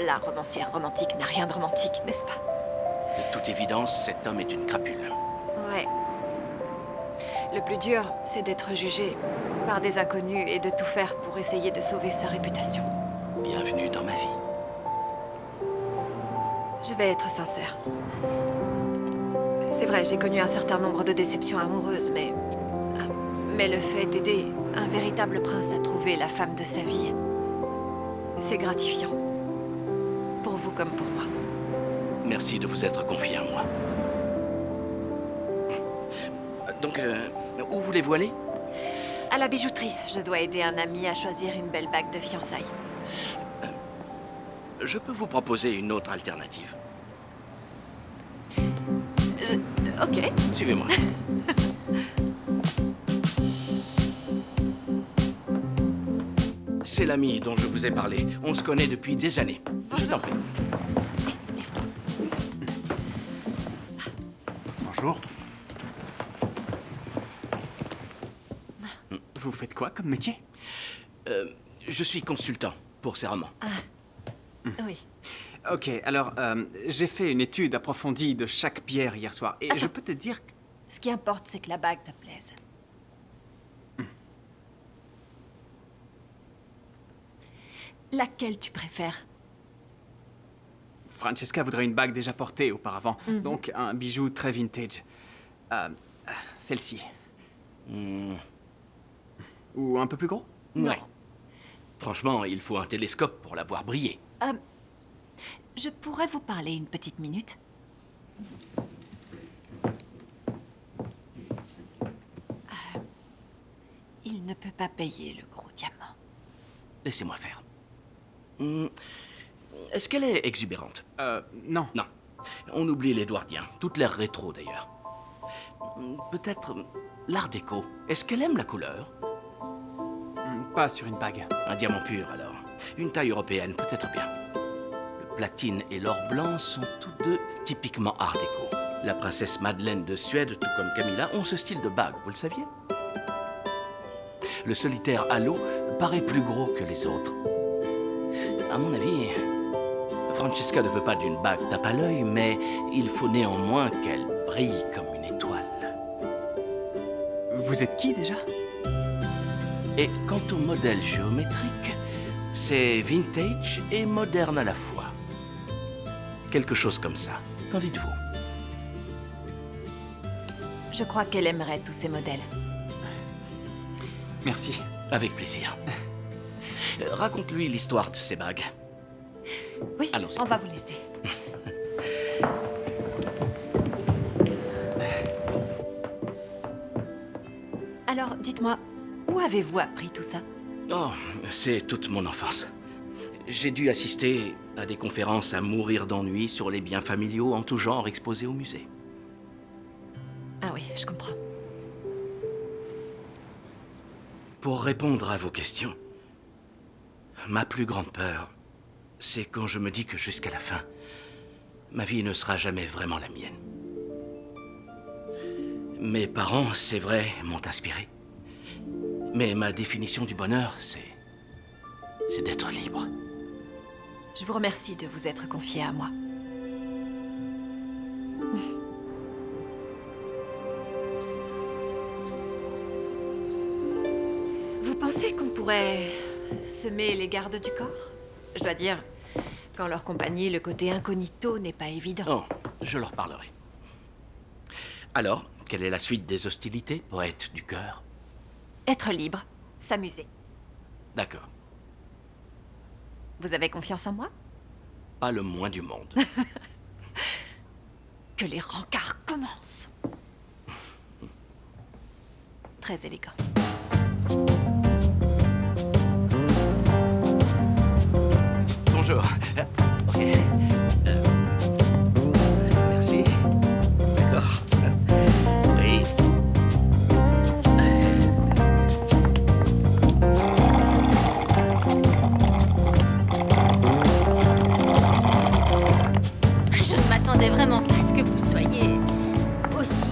La romancière romantique n'a rien de romantique, n'est-ce pas? De toute évidence, cet homme est une crapule. Ouais. Le plus dur, c'est d'être jugé par des inconnus et de tout faire pour essayer de sauver sa réputation. Bienvenue dans ma vie. Je vais être sincère. C'est vrai, j'ai connu un certain nombre de déceptions amoureuses, mais le fait d'aider un véritable prince à trouver la femme de sa vie, c'est gratifiant. Pour vous comme pour moi. Merci de vous être confié à moi. Donc, où voulez-vous aller? À la bijouterie, je dois aider un ami à choisir une belle bague de fiançailles. Je peux vous proposer une autre alternative. Ok. Suivez-moi. C'est l'ami dont je vous ai parlé. On se connaît depuis des années. Je t'en prie. Bonjour. Vous faites quoi comme métier? Je suis consultant pour ces romans. Oui. Ok, alors, j'ai fait une étude approfondie de chaque pierre hier soir, et je peux te dire que... Ce qui importe, c'est que la bague te plaise. Laquelle tu préfères? Francesca voudrait une bague déjà portée auparavant, donc un bijou très vintage. Celle-ci. Ou un peu plus gros? Non. Ouais. Franchement, il faut un télescope pour la voir briller. Je pourrais vous parler une petite minute? Il ne peut pas payer le gros diamant. Laissez-moi faire. Est-ce qu'elle est exubérante? Non. Non. On oublie l'Édouardien. Toute l'air rétro, d'ailleurs. Peut-être l'art déco. Est-ce qu'elle aime la couleur? Pas sur une bague. Un diamant pur, alors. Une taille européenne, peut-être bien. Le platine et l'or blanc sont tous deux typiquement art déco. La princesse Madeleine de Suède, tout comme Camilla, ont ce style de bague, vous le saviez? Le solitaire halo paraît plus gros que les autres. À mon avis, Francesca ne veut pas d'une bague tape à l'œil, mais il faut néanmoins qu'elle brille comme une étoile. Vous êtes qui déjà? Et quant au modèle géométrique, c'est vintage et moderne à la fois. Quelque chose comme ça. Qu'en dites-vous? Je crois qu'elle aimerait tous ces modèles. Merci. Avec plaisir. Raconte-lui l'histoire de ces bagues. Oui, Allons-y. on va vous laisser. Alors, dites-moi, où avez-vous appris tout ça? Oh, c'est toute mon enfance. J'ai dû assister à des conférences à mourir d'ennui sur les biens familiaux en tout genre exposés au musée. Ah oui, je comprends. Pour répondre à vos questions, ma plus grande peur, c'est quand je me dis que jusqu'à la fin, ma vie ne sera jamais vraiment la mienne. Mes parents, c'est vrai, m'ont inspiré. Mais ma définition du bonheur, c'est d'être libre. Je vous remercie de vous être confié à moi. Vous pensez qu'on pourrait semer les gardes du corps? Je dois dire, qu'en leur compagnie, le côté incognito n'est pas évident. Oh, je leur parlerai. Alors, quelle est la suite des hostilités, poète du cœur? Être libre, s'amuser. D'accord, Vous avez confiance en moi? pas le moins du monde. Que les rencarts commencent. Très élégant. Bonjour. Ok. Merci. D'accord. Oui. Je ne m'attendais vraiment pas à ce que vous soyez aussi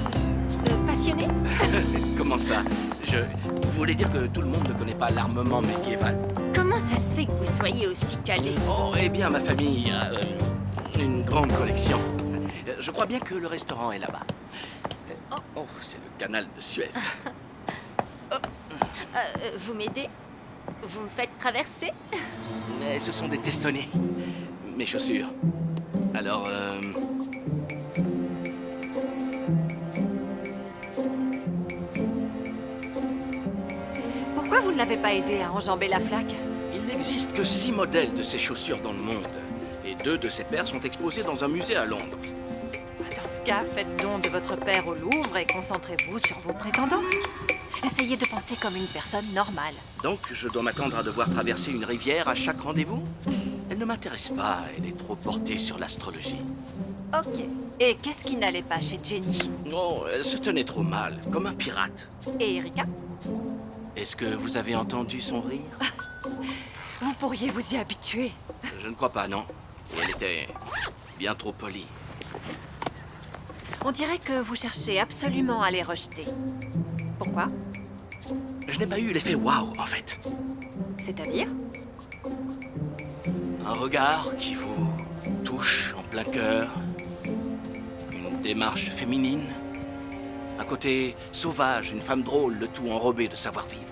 passionné. Comment ça? Vous voulez dire que tout le monde ne connaît pas l'armement médiéval? Comment ça se fait que vous soyez aussi calé? Oh, eh bien, ma famille a une grande collection. Je crois bien que le restaurant est là-bas. Oh, c'est le canal de Suez. Vous m'aidez? Vous me faites traverser? Mais ce sont des testonnés. Mes chaussures. Alors, Pourquoi vous ne l'avez pas aidé à enjamber la flaque? il n'existe que 6 modèles de ces chaussures dans le monde. Et 2 de ces paires sont exposés dans un musée à Londres. Dans ce cas, faites don de votre père au Louvre et concentrez-vous sur vos prétendantes. Essayez de penser comme une personne normale. Donc, je dois m'attendre à devoir traverser une rivière à chaque rendez-vous? Elle ne m'intéresse pas, elle est trop portée sur l'astrologie. Ok. Et qu'est-ce qui n'allait pas chez Jenny? Oh, elle se tenait trop mal, comme un pirate. Et Erika? Est-ce que vous avez entendu son rire? Vous pourriez vous y habituer. Je ne crois pas, non. Et elle était bien trop polie. On dirait que vous cherchez absolument à les rejeter. Pourquoi? je n'ai pas eu l'effet waouh, en fait. C'est-à-dire? Un regard qui vous touche en plein cœur. Une démarche féminine. Un côté sauvage, une femme drôle, le tout enrobé de savoir-vivre.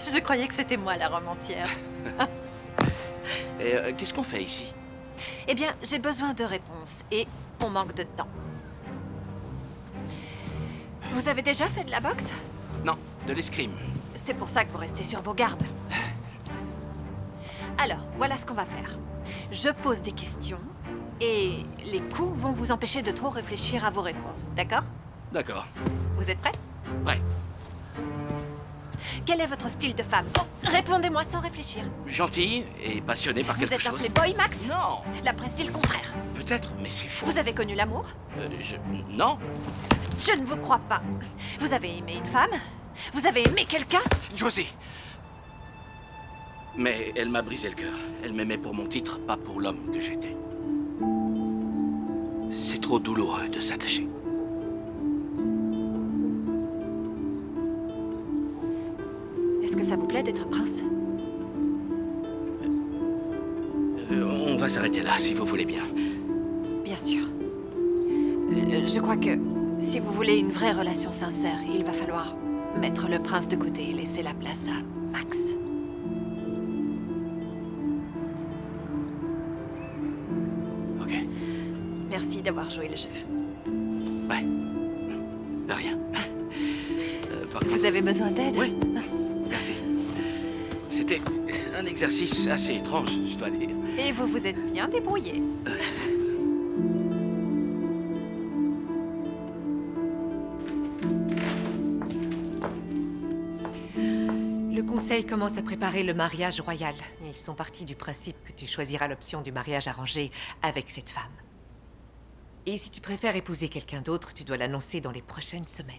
Je croyais que c'était moi la romancière. Et qu'est-ce qu'on fait ici? Eh bien, j'ai besoin de réponses et on manque de temps. Vous avez déjà fait de la boxe? Non, de l'escrime. C'est pour ça que vous restez sur vos gardes. Alors, voilà ce qu'on va faire. Je pose des questions et les coups vont vous empêcher de trop réfléchir à vos réponses, d'accord? D'accord. Vous êtes prêts? Prêt. Quel est votre style de femme? Oh, répondez-moi sans réfléchir. Gentil et passionné par Vous quelque êtes un chose. playboy, Max? Non, La presse dit le contraire. peut-être, mais c'est faux. Vous avez connu l'amour? Non, Je ne vous crois pas. Vous avez aimé une femme? Vous avez aimé quelqu'un? Josie. Mais elle m'a brisé le cœur. Elle m'aimait pour mon titre, pas pour l'homme que j'étais. C'est trop douloureux de s'attacher. Est-ce que ça vous plaît d'être prince? On va s'arrêter là, si vous voulez bien. Bien sûr. Je crois que si vous voulez une vraie relation sincère, il va falloir mettre le prince de côté et laisser la place à Max. Ok. Merci d'avoir joué le jeu. Ouais. De rien. Par contre... Vous avez besoin d'aide? Oui. Merci. C'était un exercice assez étrange, je dois dire. Et vous vous êtes bien débrouillé. Le conseil commence à préparer le mariage royal. Ils sont partis du principe que tu choisiras l'option du mariage arrangé avec cette femme. Et si tu préfères épouser quelqu'un d'autre, tu dois l'annoncer dans les prochaines semaines.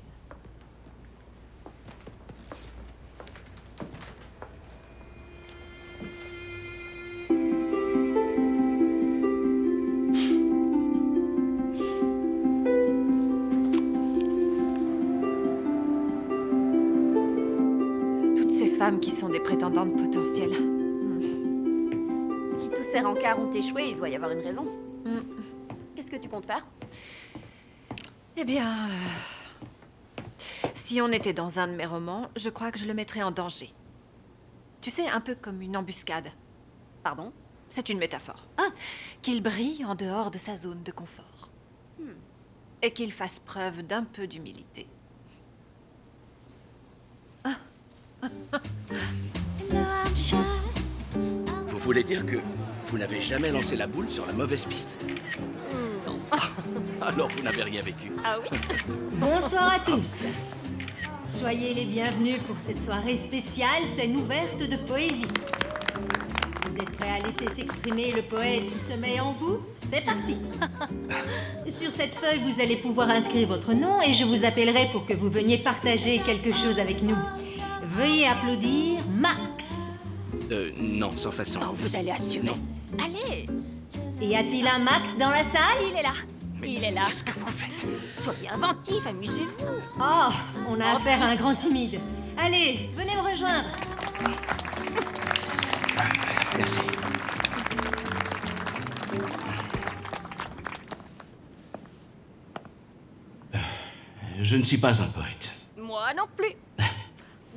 Toutes ces femmes qui sont des prétendantes potentielles. Si tous ces rencarts ont échoué, il doit y avoir une raison. Qu'est-ce que tu comptes faire? Eh bien... si on était dans un de mes romans, je crois que je le mettrais en danger. Tu sais, un peu comme une embuscade. Pardon? C'est une métaphore. Ah, qu'il brille en dehors de sa zone de confort. Et qu'il fasse preuve d'un peu d'humilité. Vous voulez dire que vous n'avez jamais lancé la boule sur la mauvaise piste? Non. Alors vous n'avez rien vécu. Ah oui? Bonsoir à tous. Soyez les bienvenus pour cette soirée spéciale, scène ouverte de poésie. Vous êtes prêts à laisser s'exprimer le poète qui sommeille en vous? C'est parti. Sur cette feuille, vous allez pouvoir inscrire votre nom et je vous appellerai pour que vous veniez partager quelque chose avec nous. Veuillez applaudir Max. Non, sans façon. Oh, vous allez assumer. Non. Allez, Y a-t-il un Max dans la salle? il est là. Mais Il est là. qu'est-ce que vous faites? Soyez inventif, amusez-vous. Oh, on a En affaire à un plus. grand timide. Allez, venez me rejoindre. Merci. Je ne suis pas un poète. Moi non plus.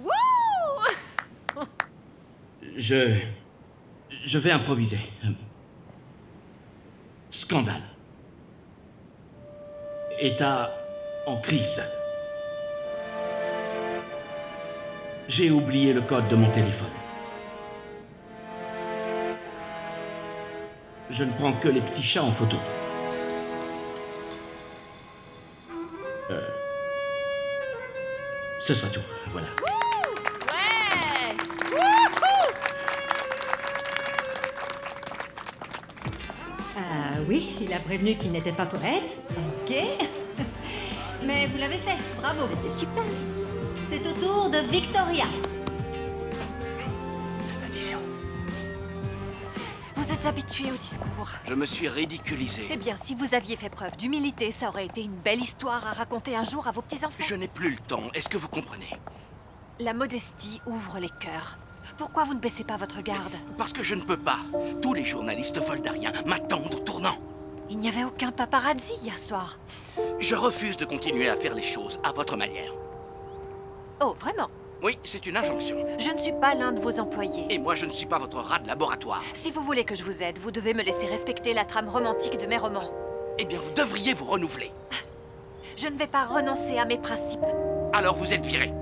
Wouh! Je vais improviser. Scandale. État en crise. J'ai oublié le code de mon téléphone. Je ne prends que les petits chats en photo. Ce sera tout, voilà. Ouais! Ah oui, il a prévenu qu'il n'était pas poète. Ok. Mais vous l'avez fait, bravo. C'était super. C'est au tour de Victoria. L'addition. Vous êtes habitué au discours. Je me suis ridiculisé. Eh bien, si vous aviez fait preuve d'humilité, ça aurait été une belle histoire à raconter un jour à vos petits-enfants. Je n'ai plus le temps. Est-ce que vous comprenez? La modestie ouvre les cœurs. Pourquoi vous ne baissez pas votre garde? Parce que je ne peux pas. Tous les journalistes voldariens m'attendent au tournant. Il n'y avait aucun paparazzi hier soir. Je refuse de continuer à faire les choses à votre manière. Oh, vraiment? Oui, c'est une injonction. Je ne suis pas l'un de vos employés. Et moi, je ne suis pas votre rat de laboratoire. Si vous voulez que je vous aide, vous devez me laisser respecter la trame romantique de mes romans. Eh bien, vous devriez vous renouveler. Je ne vais pas renoncer à mes principes. Alors vous êtes viré.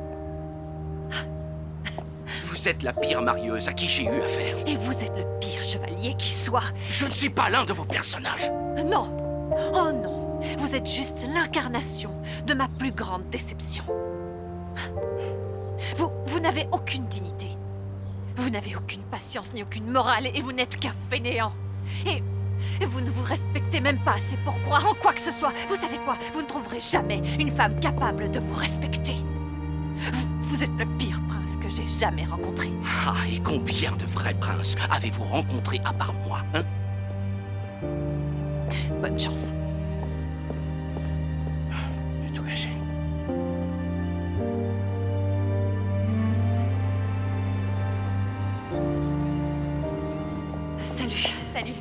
Vous êtes la pire marieuse à qui j'ai eu affaire. Et vous êtes le pire chevalier qui soit. Je ne suis pas l'un de vos personnages. Non. Oh non. Vous êtes juste l'incarnation de ma plus grande déception. Vous n'avez aucune dignité. Vous n'avez aucune patience ni aucune morale et vous n'êtes qu'un fainéant. Et vous ne vous respectez même pas assez pour croire en quoi que ce soit. Vous savez quoi? Vous ne trouverez jamais une femme capable de vous respecter. Vous êtes le pire prince que j'ai jamais rencontré. Ah, et combien de vrais princes avez-vous rencontrés à part moi, hein? Bonne chance. J'ai tout gâché. Salut. Salut.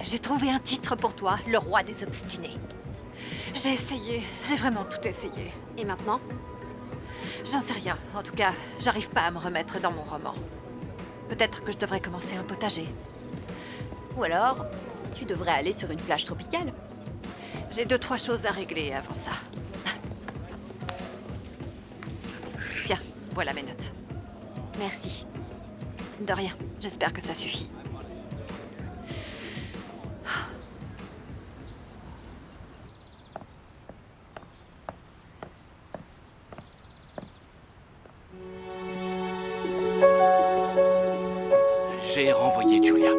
J'ai trouvé un titre pour toi, le roi des obstinés. J'ai essayé, j'ai vraiment tout essayé. Et maintenant? J'en sais rien. En tout cas, j'arrive pas à me remettre dans mon roman. Peut-être que je devrais commencer un potager. Ou alors, tu devrais aller sur une plage tropicale. J'ai 2-3 choses à régler avant ça. Tiens, voilà mes notes. Merci. De rien. J'espère que ça suffit. J'ai renvoyé Julia.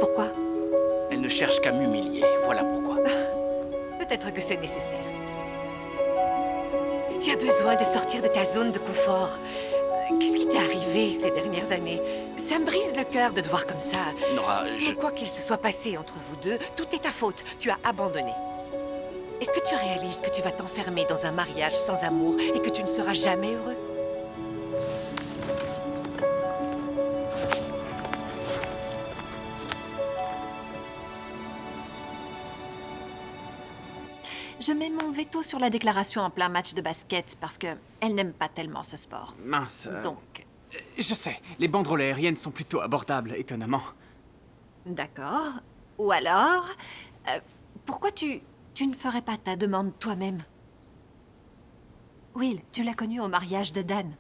Pourquoi? Elle ne cherche qu'à m'humilier, voilà pourquoi. Peut-être que c'est nécessaire. Tu as besoin de sortir de ta zone de confort. Qu'est-ce qui t'est arrivé ces dernières années? Ça me brise le cœur de te voir comme ça. Nora, Mais quoi qu'il se soit passé entre vous deux, tout est ta faute. Tu as abandonné. Est-ce que tu réalises que tu vas t'enfermer dans un mariage sans amour et que tu ne seras jamais heureux? Je mets mon veto sur la déclaration en plein match de basket parce que elle n'aime pas tellement ce sport. Mince. Donc, Je sais, les banderoles aériennes sont plutôt abordables, étonnamment. d'accord. Ou alors, pourquoi tu ne ferais pas ta demande toi-même? Will, tu l'as connu au mariage de Dan.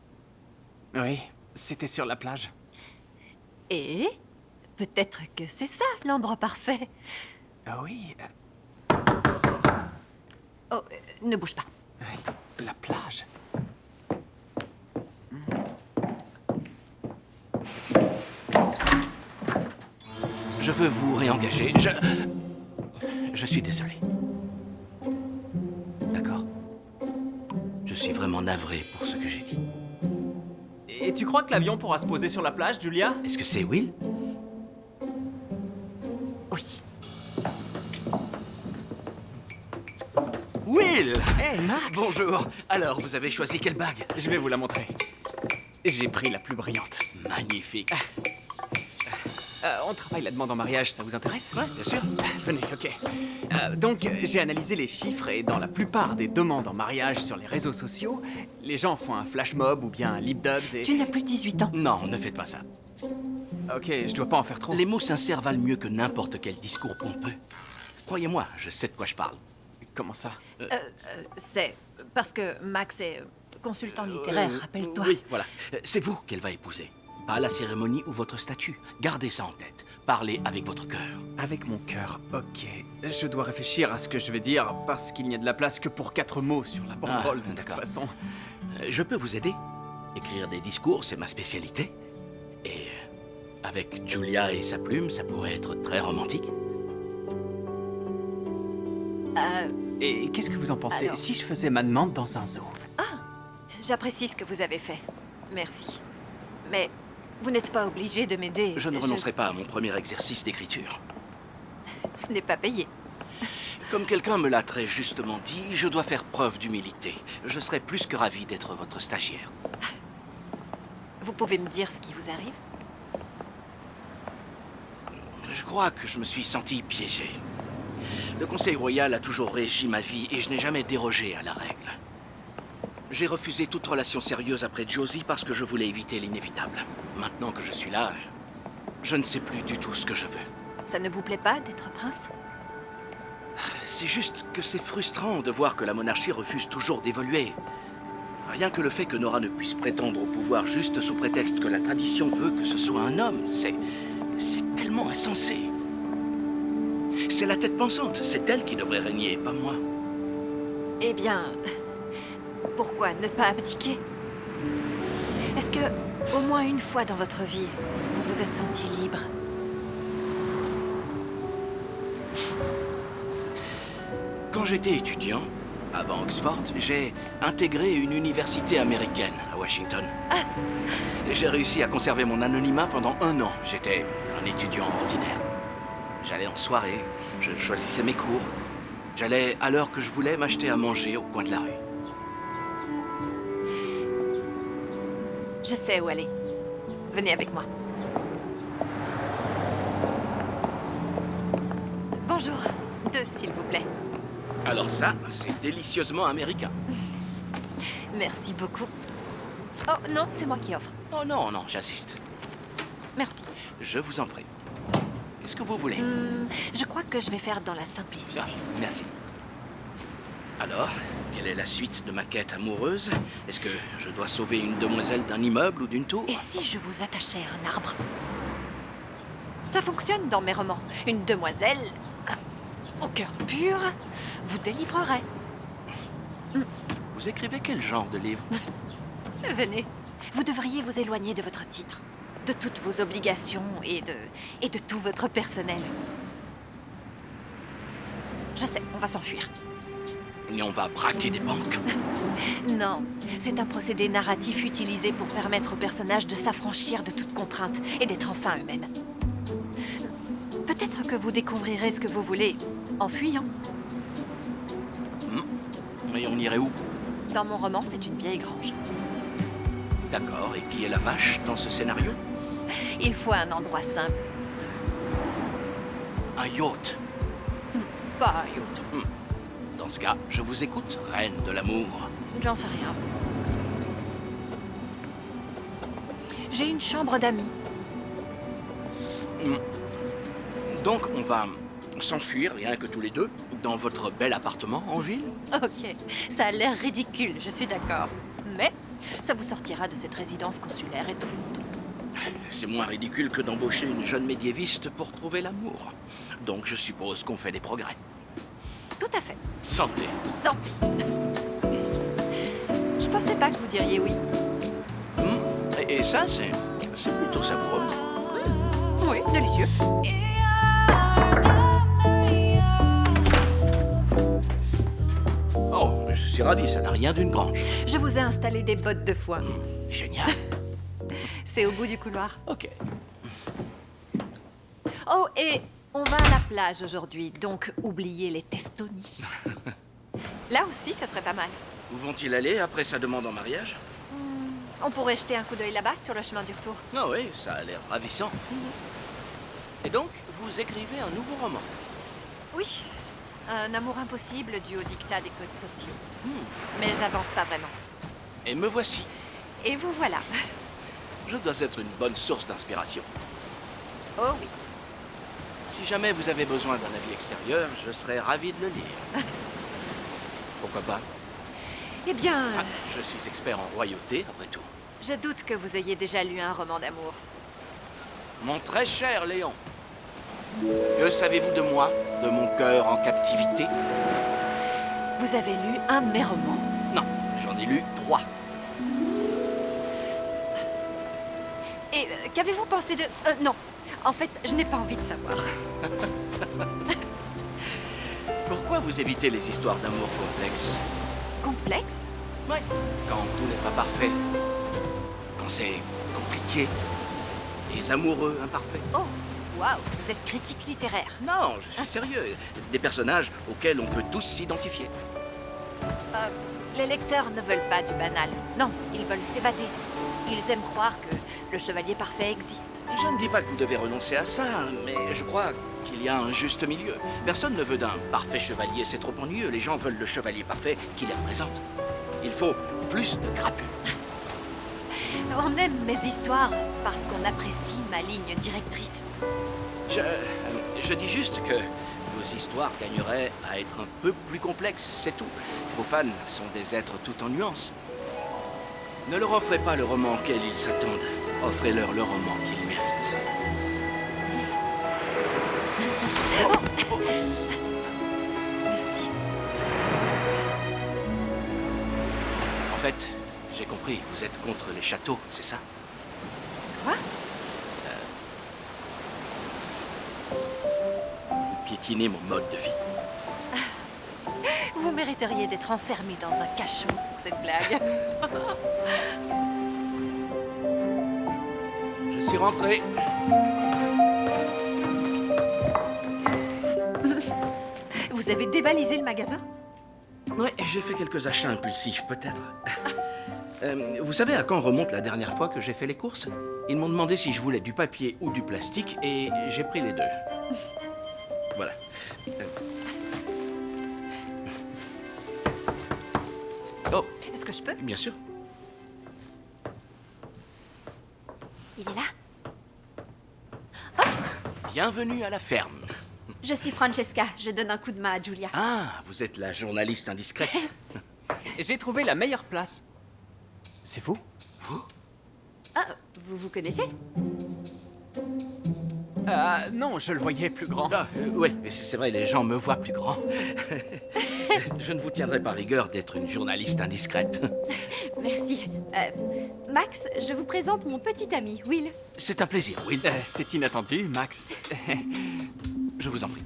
Oui, c'était sur la plage. Et peut-être que c'est ça l'endroit parfait. Ah oui, Oh, ne bouge pas. la plage. je veux vous réengager. Je suis désolé. D'accord? Je suis vraiment navré pour ce que j'ai dit. Et tu crois que l'avion pourra se poser sur la plage, Julia? Est-ce que c'est Will? Oui. Will! Hey, Max! Bonjour. Alors, vous avez choisi quelle bague? Je vais vous la montrer. J'ai pris la plus brillante. Magnifique. On travaille la demande en mariage, ça vous intéresse? Ouais, bien sûr. Venez, ok. Donc, j'ai analysé les chiffres et dans la plupart des demandes en mariage sur les réseaux sociaux, les gens font un flash mob ou bien un lip dubs et... Tu n'as plus 18 ans. Non, ne faites pas ça. Ok, je dois pas en faire trop. Les mots sincères valent mieux que n'importe quel discours pompeux. Croyez-moi, je sais de quoi je parle. Comment ça? C'est parce que Max est consultant littéraire, rappelle-toi. Oui, voilà. C'est vous qu'elle va épouser. Pas la cérémonie ou votre statut. Gardez ça en tête. Parlez avec votre cœur. Avec mon cœur, ok. Je dois réfléchir à ce que je vais dire parce qu'il n'y a de la place que pour 4 mots sur la banderole de toute d'accord. façon. Je peux vous aider. Écrire des discours, c'est ma spécialité. Et avec Julia et sa plume, ça pourrait être très romantique. Et qu'est-ce que vous en pensez Alors. si je faisais ma demande dans un zoo? J'apprécie ce que vous avez fait. Merci. Mais vous n'êtes pas obligé de m'aider. Je ne renoncerai pas à mon premier exercice d'écriture. Ce n'est pas payé. Comme quelqu'un me l'a très justement dit, je dois faire preuve d'humilité. Je serais plus que ravi d'être votre stagiaire. Vous pouvez me dire ce qui vous arrive? Je crois que je me suis senti piégé. Le Conseil royal a toujours régi ma vie et je n'ai jamais dérogé à la règle. J'ai refusé toute relation sérieuse après Josie parce que je voulais éviter l'inévitable. Maintenant que je suis là, je ne sais plus du tout ce que je veux. Ça ne vous plaît pas d'être prince? C'est juste que c'est frustrant de voir que la monarchie refuse toujours d'évoluer. Rien que le fait que Nora ne puisse prétendre au pouvoir juste sous prétexte que la tradition veut que ce soit un homme, c'est tellement insensé. C'est la tête pensante, c'est elle qui devrait régner, pas moi. Eh bien, pourquoi ne pas abdiquer? Est-ce que, au moins une fois dans votre vie, vous vous êtes senti libre? Quand j'étais étudiant, avant Oxford, j'ai intégré une université américaine à Washington. Et j'ai réussi à conserver mon anonymat pendant 1 an. J'étais un étudiant ordinaire. J'allais en soirée, je choisissais mes cours. J'allais, à l'heure que je voulais, m'acheter à manger au coin de la rue. Je sais où aller. Venez avec moi. Bonjour. 2, s'il vous plaît. Alors ça, c'est délicieusement américain. Merci beaucoup. Oh, non, c'est moi qui offre. Oh non, non, j'insiste. Merci. Je vous en prie. Qu'est-ce que vous voulez? Je crois que je vais faire dans la simplicité. Ah, merci. Alors, quelle est la suite de ma quête amoureuse? Est-ce que je dois sauver une demoiselle d'un immeuble ou d'une tour? Et si je vous attachais à un arbre? Ça fonctionne dans mes romans. Une demoiselle, au cœur pur, vous délivrerait. Vous écrivez quel genre de livre? Venez. Vous devriez vous éloigner de votre titre, de toutes vos obligations et de tout votre personnel. Je sais, on va s'enfuir. Et on va braquer des banques? Non, c'est un procédé narratif utilisé pour permettre aux personnages de s'affranchir de toute contrainte et d'être enfin eux-mêmes. Peut-être que vous découvrirez ce que vous voulez en fuyant. Mais on irait où? Dans mon roman, c'est une vieille grange. D'accord, et qui est la vache dans ce scénario? Il faut un endroit simple. Un yacht. Pas un yacht. Dans ce cas, je vous écoute, reine de l'amour. J'en sais rien. J'ai une chambre d'amis. Donc, on va s'enfuir, rien que tous les deux, dans votre bel appartement en ville? Ok, ça a l'air ridicule, je suis d'accord. Mais ça vous sortira de cette résidence consulaire étouffante. C'est moins ridicule que d'embaucher une jeune médiéviste pour trouver l'amour. Donc, je suppose qu'on fait des progrès. Tout à fait. Santé. Santé. Je pensais pas que vous diriez oui. Et ça, c'est plutôt savoureux. Oui, délicieux. Oh, je suis ravi, ça n'a rien d'une grange. Je vous ai installé des bottes de foin. Génial. C'est au bout du couloir. Ok. Oh, et on va à la plage aujourd'hui, donc oubliez les testonies. Là aussi, ça serait pas mal. Où vont-ils aller après sa demande en mariage? On pourrait jeter un coup d'œil là-bas, sur le chemin du retour. Ah oui, ça a l'air ravissant. Et donc, vous écrivez un nouveau roman? Oui, un amour impossible dû au dictat des codes sociaux. Mais j'avance pas vraiment. Et me voici. Et vous voilà. Je dois être une bonne source d'inspiration. Oh oui. Si jamais vous avez besoin d'un avis extérieur, je serais ravi de le lire. Pourquoi pas? Eh bien, Je suis expert en royauté, après tout. je doute que vous ayez déjà lu un roman d'amour. Mon très cher Léon, que savez-vous de moi, de mon cœur en captivité? Vous avez lu un de mes romans? Non, j'en ai lu 3. Et qu'avez-vous pensé de... non, en fait, je n'ai pas envie de savoir. Pourquoi vous évitez les histoires d'amour complexes? Complexe? Oui, quand tout n'est pas parfait. Quand c'est compliqué. Les amoureux imparfaits. Oh, Waouh, vous êtes critique littéraire. Non, je suis sérieux. Des personnages auxquels on peut tous s'identifier. Les lecteurs ne veulent pas du banal. Non, ils veulent s'évader. Ils aiment croire que le chevalier parfait existe. Je ne dis pas que vous devez renoncer à ça, mais je crois qu'il y a un juste milieu. Personne ne veut d'un parfait chevalier, c'est trop ennuyeux. Les gens veulent le chevalier parfait qui les représente. Il faut plus de crapules. On aime mes histoires parce qu'on apprécie ma ligne directrice. Je dis juste que vos histoires gagneraient à être un peu plus complexes, c'est tout. Vos fans sont des êtres tout en nuances. Ne leur offrez pas le roman auquel ils s'attendent. Offrez-leur le roman qu'ils méritent. Merci. En fait, j'ai compris, vous êtes contre les châteaux, c'est ça? Quoi? Vous piétinez mon mode de vie. Vous mériteriez d'être enfermé dans un cachot pour cette blague. Je suis rentré. Vous avez dévalisé le magasin? Ouais, j'ai fait quelques achats impulsifs, peut-être. Vous savez à quand remonte la dernière fois que j'ai fait les courses? Ils m'ont demandé si je voulais du papier ou du plastique et j'ai pris les deux. Voilà. Oh, Est-ce que je peux? bien sûr. Il est là? Bienvenue à la ferme. Je suis Francesca, je donne un coup de main à Julia. Ah, vous êtes la journaliste indiscrète. J'ai trouvé la meilleure place. C'est vous? Ah, vous vous connaissez? Non, je le voyais plus grand. Ah, oui, c'est vrai, les gens me voient plus grand. Je ne vous tiendrai pas rigueur d'être une journaliste indiscrète. Merci. Max, je vous présente mon petit ami, Will. C'est un plaisir, Will. C'est inattendu, Max. Je vous en prie.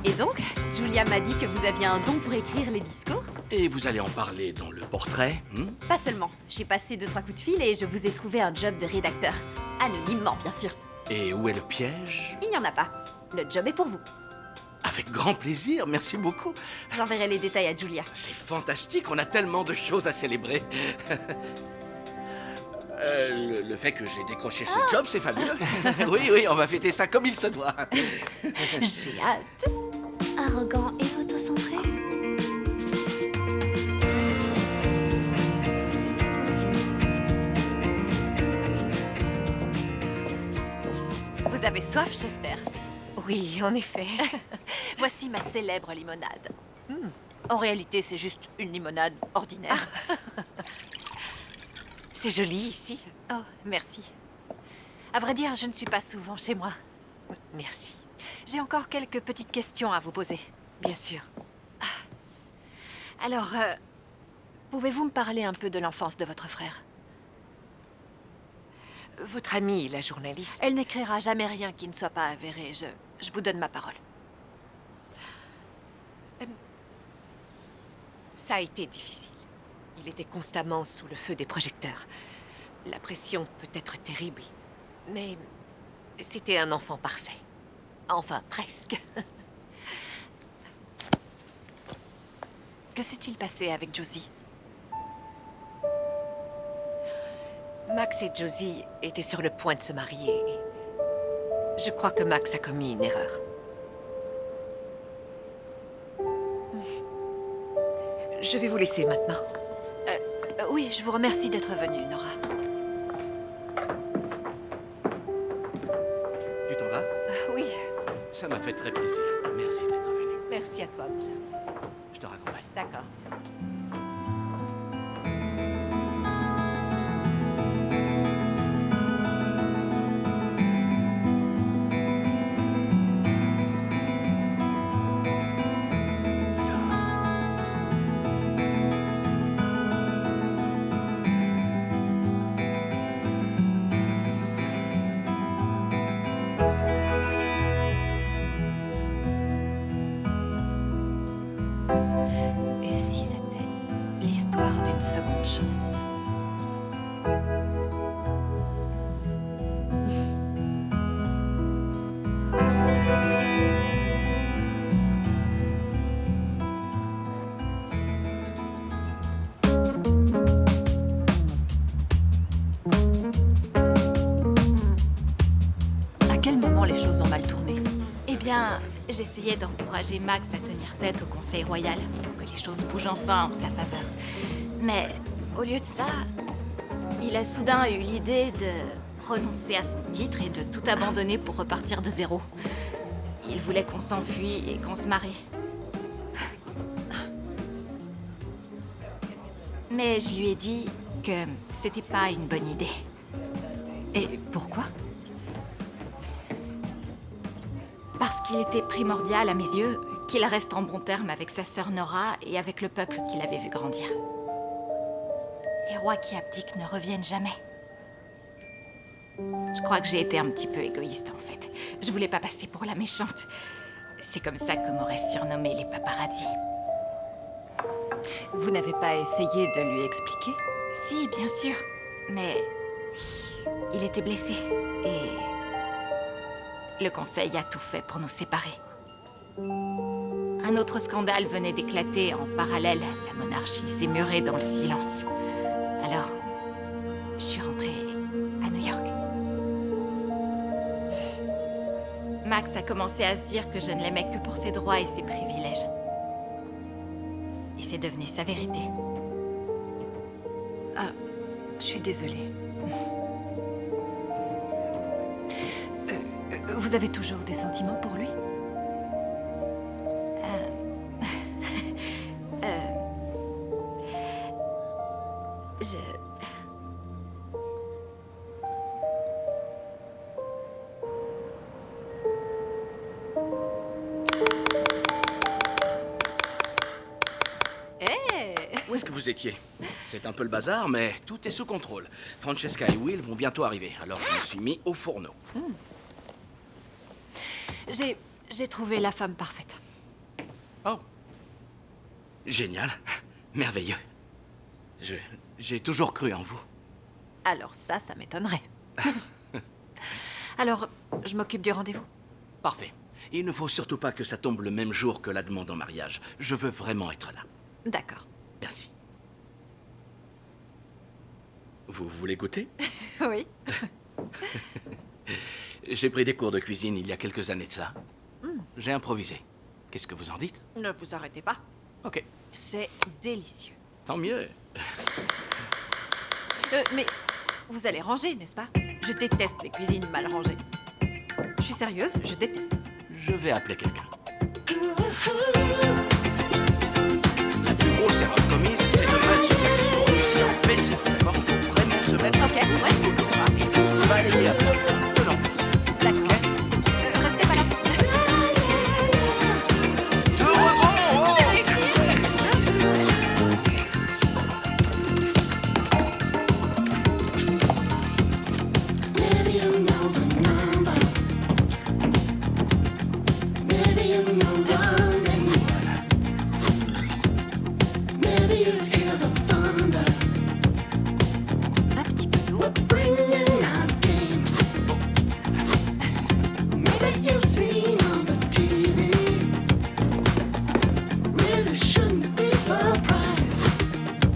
Et donc, Julia m'a dit que vous aviez un don pour écrire les discours? Et vous allez en parler dans le portrait, Pas seulement. J'ai passé 2-3 coups de fil et je vous ai trouvé un job de rédacteur. Anonymement, bien sûr. Et où est le piège? Il n'y en a pas. Le job est pour vous. Avec grand plaisir, merci beaucoup. J'enverrai les détails à Julia. C'est fantastique, on a tellement de choses à célébrer. Le fait que j'ai décroché ce job, c'est fabuleux. Oui, on va fêter ça comme il se doit. J'ai hâte. Arrogant et autocentré. Vous avez soif, j'espère. Oui, en effet. Voici ma célèbre limonade. En réalité, c'est juste une limonade ordinaire. C'est joli ici. Oh, merci. À vrai dire, je ne suis pas souvent chez moi. Merci. J'ai encore quelques petites questions à vous poser. Bien sûr. Alors, pouvez-vous me parler un peu de l'enfance de votre frère? Votre amie, la journaliste, Elle n'écrira jamais rien qui ne soit pas avéré. Je vous donne ma parole. ça a été difficile. Il était constamment sous le feu des projecteurs. La pression peut être terrible, mais c'était un enfant parfait. Enfin, presque. Que s'est-il passé avec Josie? Max et Josie étaient sur le point de se marier. Je crois que Max a commis une erreur. Je vais vous laisser maintenant. Oui, je vous remercie d'être venue, Nora. Tu t'en vas? Oui, Ça m'a fait très plaisir. Merci d'être venu. Merci à toi, Benjamin. Je te raccompagne. D'accord. et si c'était l'histoire d'une seconde chance? À quel moment les choses ont mal tourné? Eh bien, j'essayais d'encourager Max à tenir tête au Conseil Royal pour que les choses bougent enfin en sa faveur. Mais au lieu de ça, il a soudain eu l'idée de renoncer à son titre et de tout abandonner pour repartir de zéro. Il voulait qu'on s'enfuit et qu'on se marie. Mais je lui ai dit que c'était pas une bonne idée. Et pourquoi? Parce qu'il était primordial à mes yeux qu'il reste en bon terme avec sa sœur Nora et avec le peuple qu'il avait vu grandir. Les rois qui abdiquent ne reviennent jamais. Je crois que j'ai été un petit peu égoïste en fait. Je voulais pas passer pour la méchante. C'est comme ça que m'auraient surnommé les paparazzi. Vous n'avez pas essayé de lui expliquer? Si, bien sûr. Mais il était blessé et le conseil a tout fait pour nous séparer. Un autre scandale venait d'éclater en parallèle. La monarchie s'est murée dans le silence. Alors, je suis rentrée à New York. Max a commencé à se dire que je ne l'aimais que pour ses droits et ses privilèges. Et c'est devenu sa vérité. Ah, je suis désolée. Vous avez toujours des sentiments pour lui? Je... Où est-ce que vous étiez? C'est un peu le bazar, mais tout est sous contrôle. Francesca et Will vont bientôt arriver, alors je me suis mis au fourneau. J'ai trouvé la femme parfaite. Oh. Génial. Merveilleux. J'ai toujours cru en vous. Alors ça m'étonnerait. Alors, je m'occupe du rendez-vous. Parfait. Il ne faut surtout pas que ça tombe le même jour que la demande en mariage. Je veux vraiment être là. D'accord. Merci. Vous voulez goûter? Oui. J'ai pris des cours de cuisine il y a quelques années de ça. J'ai improvisé. Qu'est-ce que vous en dites? Ne vous arrêtez pas. Ok. C'est délicieux. Tant mieux. Mais vous allez ranger, n'est-ce pas? Je déteste les cuisines mal rangées. Je suis sérieuse, je déteste. Je vais appeler quelqu'un. La plus grosse erreur commise, c'est de mal se placer pour réussir. Baissez-vous, d'accord? Il faut vraiment se mettre. Ok, ouais. Il faut le savoir. Il faut balayer à plat. De l'angle. D'accord. Restez pas là. De rebond. J'ai réussi. Un petit peu d'eau.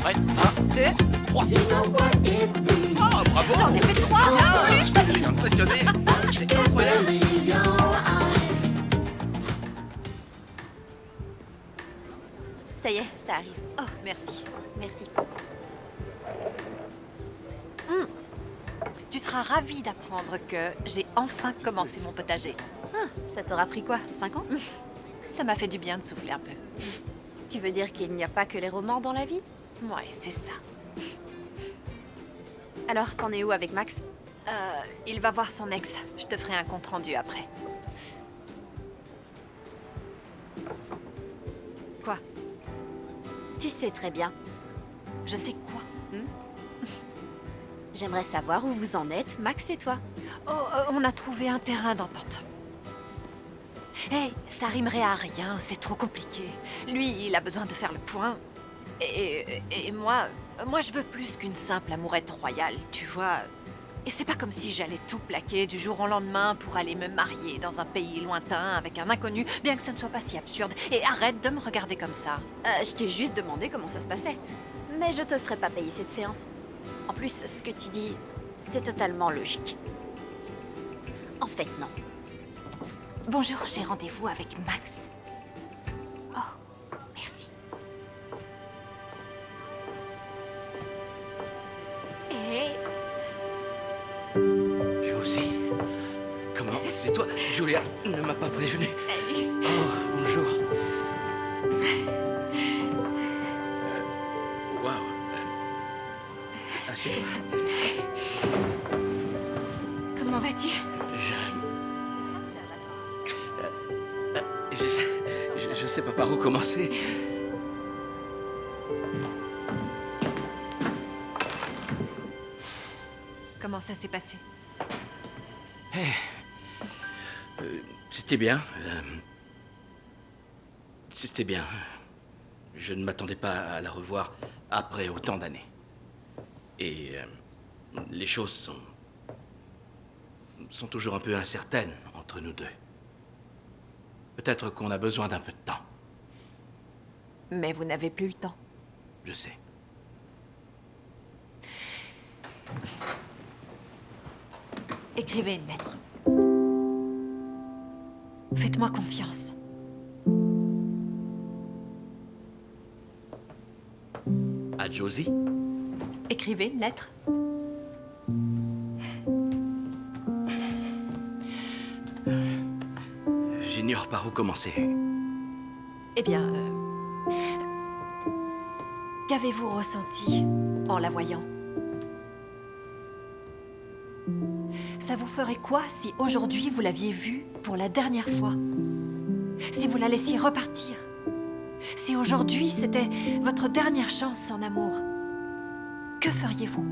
Ouais. 2. 3. Oh, bravo. J'en ai fait 3 en plus. Je suis impressionné. C'est incroyable. Ça y est, ça arrive. Oh, merci. Merci. Tu seras ravie d'apprendre que j'ai enfin commencé mon potager. Ah, ça t'aura pris quoi, 5 ans? Ça m'a fait du bien de souffler un peu. Tu veux dire qu'il n'y a pas que les romans dans la vie? Ouais, c'est ça. Alors, t'en es où avec Max? Il va voir son ex. Je te ferai un compte-rendu après. Quoi? Tu sais très bien. Je sais quoi? J'aimerais savoir où vous en êtes, Max et toi. Oh, on a trouvé un terrain d'entente. Hey, ça rimerait à rien, c'est trop compliqué. Lui, il a besoin de faire le point. Et moi, Moi, je veux plus qu'une simple amourette royale, tu vois. Et c'est pas comme si j'allais tout plaquer du jour au lendemain pour aller me marier dans un pays lointain avec un inconnu, bien que ça ne soit pas si absurde. Et arrête de me regarder comme ça. Je t'ai juste demandé comment ça se passait. Mais je te ferai pas payer cette séance. En plus, ce que tu dis, c'est totalement logique. En fait, non. Bonjour, j'ai rendez-vous avec Max. Oh, merci. Et... Josie, comment c'est toi? Julia ne m'a pas prévenu. Salut. Oh, bonjour. Waouh. Assieds-toi. Comment vas-tu? Je sais pas par où commencer. Comment ça s'est passé? C'était bien. C'était bien. Je ne m'attendais pas à la revoir après autant d'années. Et les choses sont toujours un peu incertaines entre nous deux. Peut-être qu'on a besoin d'un peu de temps. Mais vous n'avez plus le temps. Je sais. Écrivez une lettre. Faites-moi confiance. À Josie? Écrivez une lettre. J'ignore par où commencer. Eh bien, qu'avez-vous ressenti en la voyant? Ça vous ferait quoi si aujourd'hui vous l'aviez vue pour la dernière fois? Si vous la laissiez repartir? Si aujourd'hui c'était votre dernière chance en amour? Que feriez-vous?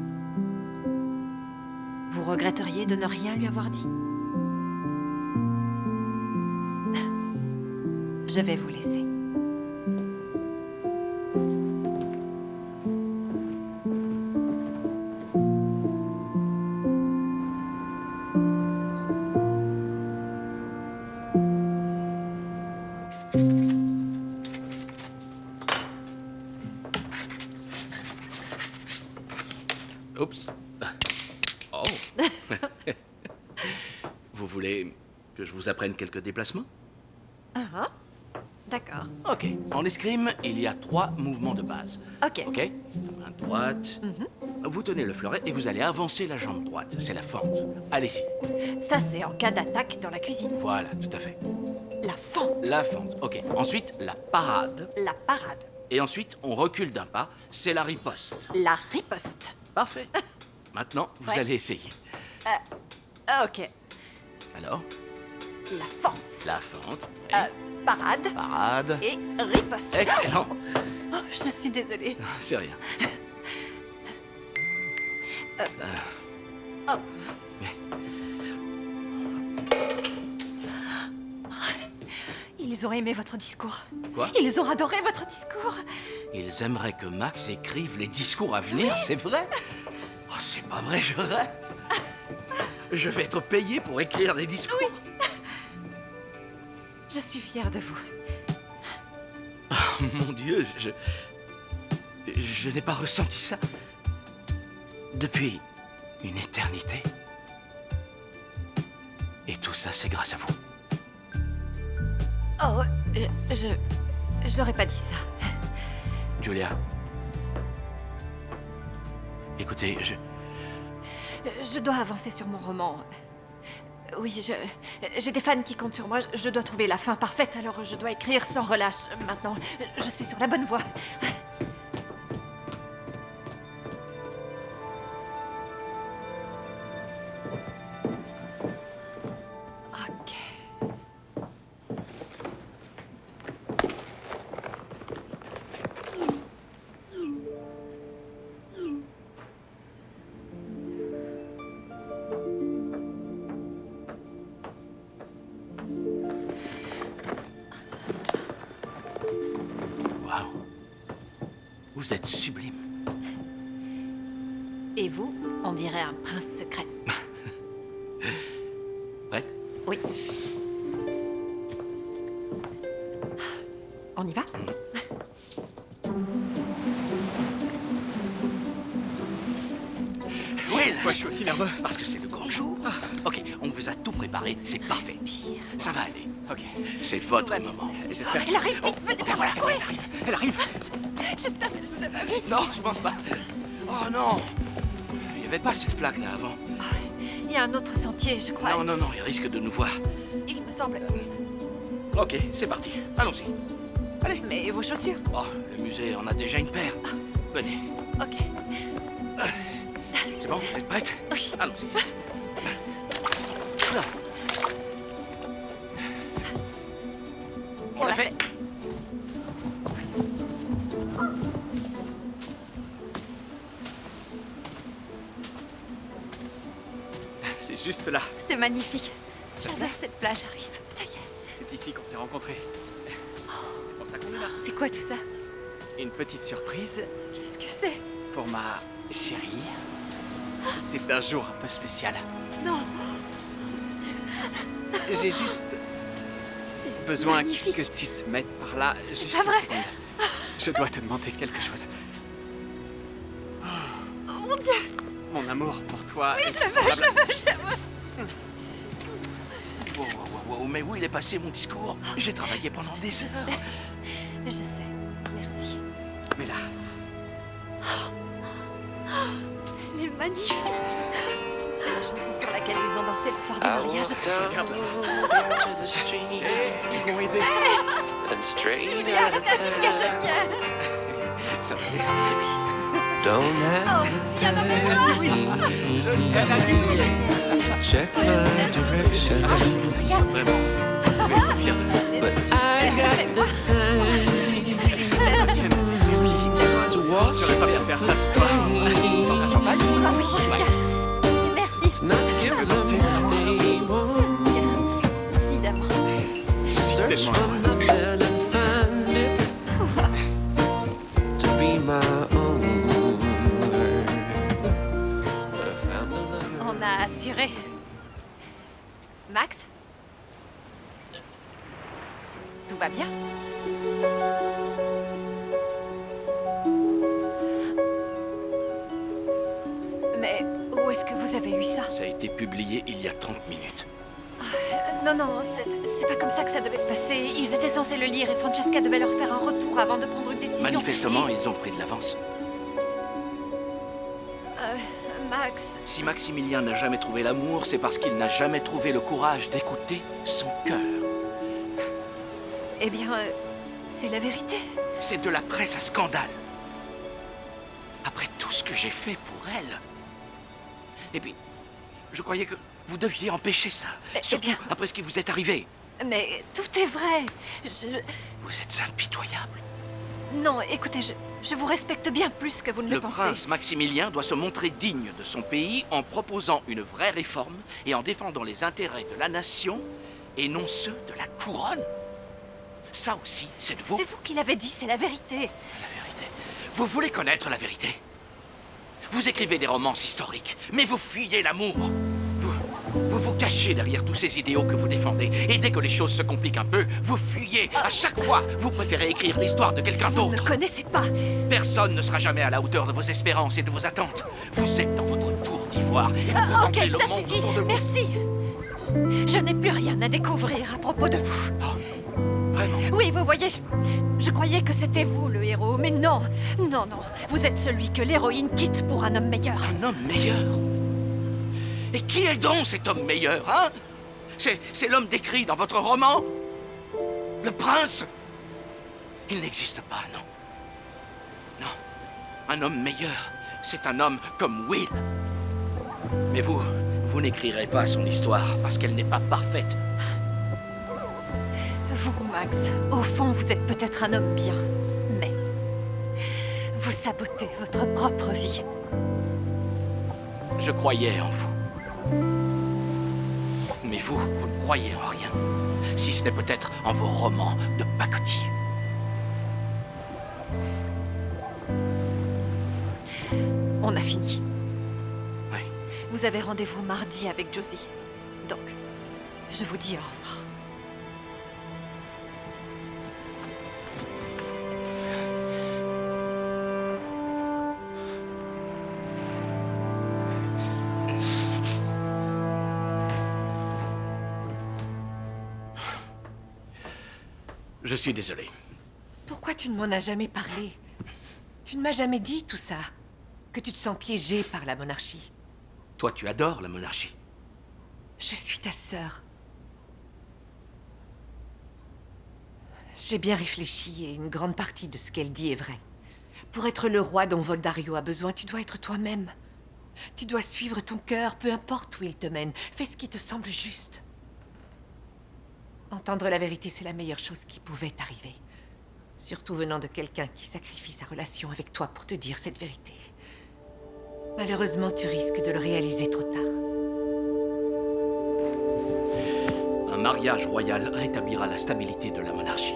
Vous regretteriez de ne rien lui avoir dit? Je vais vous laisser. Oups. Oh. Vous voulez que je vous apprenne quelques déplacements? D'accord. Ok. En escrime, il y a 3 mouvements de base. Ok. Ok? Main droite. Vous tenez le fleuret et vous allez avancer la jambe droite. C'est la fente. Allez-y. Ça, c'est en cas d'attaque dans la cuisine. Voilà, tout à fait. La fente. La fente. Ok. Ensuite, la parade. La parade. Et ensuite, on recule d'un pas. C'est la riposte. La riposte. Parfait. Maintenant, vous Ouais. allez essayer. Ok. Alors, La fente. la fente. Et Parade. parade. Et riposte. Excellent. Oh, je suis désolée. C'est rien. Oh. Ils ont aimé votre discours. Quoi? Ils ont adoré votre discours. Ils aimeraient que Max écrive les discours à venir, c'est vrai? Oh, c'est pas vrai, je rêve. Je vais être payé pour écrire des discours. Je suis fière de vous. Oh, mon Dieu, je n'ai pas ressenti ça depuis une éternité. Et tout ça, c'est grâce à vous. Oh, j'aurais pas dit ça. Julia. Écoutez, Je dois avancer sur mon roman. Oui, j'ai des fans qui comptent sur moi. Je dois trouver la fin parfaite, alors je dois écrire sans relâche. Maintenant, je suis sur la bonne voie. Ok. Waouh. Vous êtes sublime. Et vous, on dirait un prince secret. Prête? Oui. On y va? Will! Moi, je suis aussi nerveux. Parce que c'est le grand jour. Ok, on vous a tout préparé, c'est parfait. Respire. Ça va aller. Ok. C'est Tout votre va bien moment. se passer. J'espère. Elle arrive, vite, venez Oh, par voilà, là, c'est vrai, courez. Elle arrive. J'espère qu'elle ne nous a pas vus. Non, je pense pas. Oh non! Il n'y avait pas cette flaque là avant. Il y a un autre sentier, je crois. Non, non, non, il risque de nous voir. Il me semble. Ok, c'est parti. Allons-y. Allez. Mais vos chaussures? Oh, le musée en a déjà une paire. Venez. Ok. C'est bon, vous êtes prête? Oui. Allons-y. On l'a fait. C'est juste là. C'est magnifique. J'adore cette plage. J'arrive. Ça y est. C'est ici qu'on s'est rencontrés. C'est pour ça qu'on est là. C'est quoi tout ça? Une petite surprise Qu'est-ce que c'est? pour ma chérie. C'est un jour un peu spécial. Non. J'ai juste C'est besoin magnifique. que tu te mettes par là. Juste pas vrai. une seconde. Je dois te demander quelque chose. Oh mon Dieu. Mon amour pour toi. Je le veux. Wow, wow, wow, wow, mais où il est passé mon discours? J'ai travaillé pendant des heures. Je sais. Merci. Mais là, Elle est magnifique. C'est la chanson sur laquelle ils ont dansé le soir du mariage. regarde là. Ils m'ont aidé. Julia, c'est ta petite cachetière. Ça va. Oh, viens dans mes bras. Oui. Check my direction. Regarde. Vraiment. Vous pouvez être fiers de vous. Elle est super. Fais-moi. Merci. To walk J'aurais pas pu faire ça sans toi. Ah oui, regarde. Merci. not given anything. Évidemment. Search tellement for nothing and find it to be my own. But I found a lover. On a assuré. Max? Tout va bien? Mais où est-ce que vous avez eu ça? Ça a été publié il y a 30 minutes. Non, non, c'est pas comme ça que ça devait se passer. Ils étaient censés le lire et Francesca devait leur faire un retour avant de prendre une décision. Manifestement, ils ont pris de l'avance. Max, Si Maximilien n'a jamais trouvé l'amour, c'est parce qu'il n'a jamais trouvé le courage d'écouter son cœur. eh bien, c'est la vérité. C'est de la presse à scandale. Après tout ce que j'ai fait pour elle. Et puis, je croyais que vous deviez empêcher ça. Surtout bien. après ce qui vous est arrivé. Mais tout est vrai. Vous êtes impitoyable. Non, écoutez, je vous respecte bien plus que vous ne le Le pensez. prince Maximilien doit se montrer digne de son pays en proposant une vraie réforme et en défendant les intérêts de la nation et non ceux de la couronne. Ça aussi, c'est de vous. C'est vous qui l'avez dit, c'est la vérité. La vérité. Vous voulez connaître la vérité? Vous écrivez des romances historiques, mais vous fuyez l'amour. Vous vous cachez derrière tous ces idéaux que vous défendez. Et dès que les choses se compliquent un peu, vous fuyez. À chaque fois, vous préférez écrire l'histoire de quelqu'un Vous ne me d'autre. connaissez pas. Personne ne sera jamais à la hauteur de vos espérances et de vos attentes. Vous êtes dans votre tour d'ivoire et vous Ok, contemplez le ça monde suffit. autour de vous. Merci. Je n'ai plus rien à découvrir à propos de vous. Vraiment. Oui, vous voyez, je croyais que c'était vous le héros, mais non. Non, non. Vous êtes celui que l'héroïne quitte pour un homme meilleur. Un homme meilleur? Et qui est donc cet homme meilleur, hein? C'est l'homme décrit dans votre roman? Le prince? Il n'existe pas, non. Non. Un homme meilleur, c'est un homme comme Will. Mais vous n'écrirez pas son histoire parce qu'elle n'est pas parfaite. Vous, Max, au fond, vous êtes peut-être un homme bien, mais vous sabotez votre propre vie. Je croyais en vous. Mais vous ne croyez en rien. Si ce n'est peut-être en vos romans de pacotille. On a fini. Vous avez rendez-vous mardi avec Josie. Donc, je vous dis au revoir. Je suis désolé. Pourquoi tu ne m'en as jamais parlé? Tu ne m'as jamais dit tout ça. Que tu te sens piégé par la monarchie. Toi, tu adores la monarchie. Je suis ta sœur. J'ai bien réfléchi et une grande partie de ce qu'elle dit est vrai. Pour être le roi dont Voldario a besoin, tu dois être toi-même. Tu dois suivre ton cœur, peu importe où il te mène. Fais ce qui te semble juste. Entendre la vérité, c'est la meilleure chose qui pouvait t'arriver. Surtout venant de quelqu'un qui sacrifie sa relation avec toi pour te dire cette vérité. Malheureusement, tu risques de le réaliser trop tard. Un mariage royal rétablira la stabilité de la monarchie.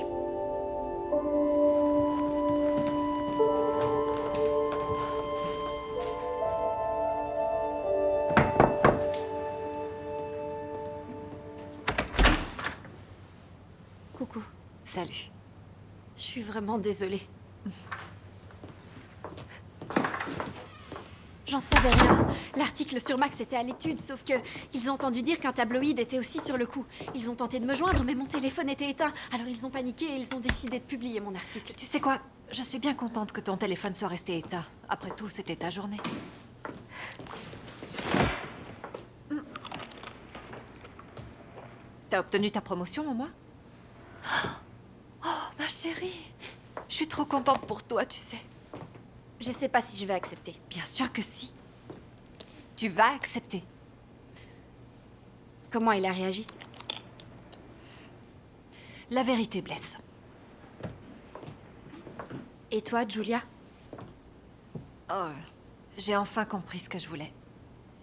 Coucou. Salut. Je suis vraiment désolée. J'en savais rien. L'article sur Max était à l'étude, sauf que ils ont entendu dire qu'un tabloïd était aussi sur le coup. Ils ont tenté de me joindre, mais mon téléphone était éteint. Alors ils ont paniqué et ils ont décidé de publier mon article. Tu sais quoi? Je suis bien contente que ton téléphone soit resté éteint. Après tout, c'était ta journée. T'as obtenu ta promotion, au moins? Oh, ma chérie. Je suis trop contente pour toi, tu sais. Je sais pas si je vais accepter. Bien sûr que si. Tu vas accepter. Comment il a réagi? La vérité blesse. Et toi, Julia? Oh, j'ai enfin compris ce que je voulais.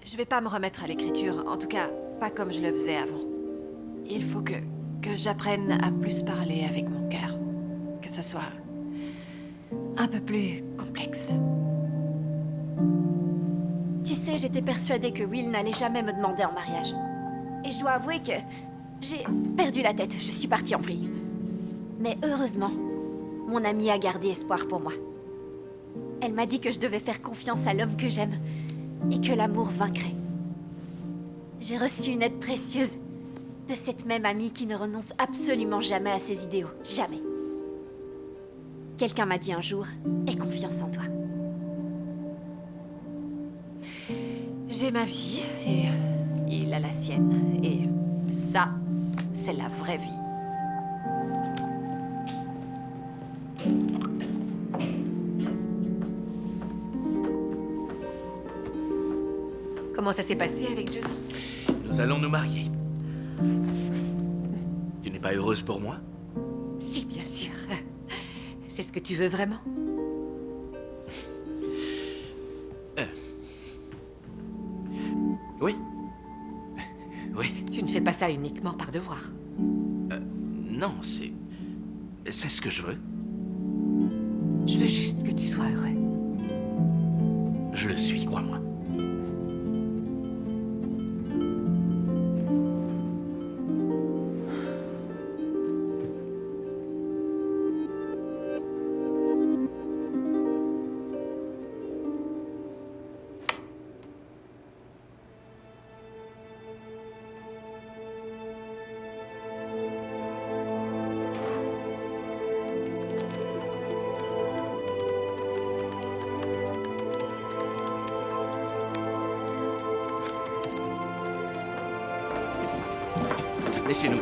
Je vais pas me remettre à l'écriture, en tout cas, pas comme je le faisais avant. Il faut que j'apprenne à plus parler avec mon cœur. Que ce soit un peu plus complexe. Tu sais, j'étais persuadée que Will n'allait jamais me demander en mariage. Et je dois avouer que j'ai perdu la tête. Je suis partie en vrille. Mais heureusement, mon amie a gardé espoir pour moi. Elle m'a dit que je devais faire confiance à l'homme que j'aime et que l'amour vaincrait. J'ai reçu une aide précieuse de cette même amie qui ne renonce absolument jamais à ses idéaux. Jamais. Quelqu'un m'a dit un jour, aie confiance en toi. J'ai ma vie et il a la sienne. Et ça, c'est la vraie vie. Comment ça s'est passé avec Josie? Nous allons nous marier. Tu n'es pas heureuse pour moi? Si, bien sûr. C'est ce que tu veux vraiment? Oui. Oui. Tu ne fais pas ça uniquement par devoir. Non, c'est ce que je veux. Je veux juste que tu sois heureux. Je le suis, crois-moi. Laissez-nous.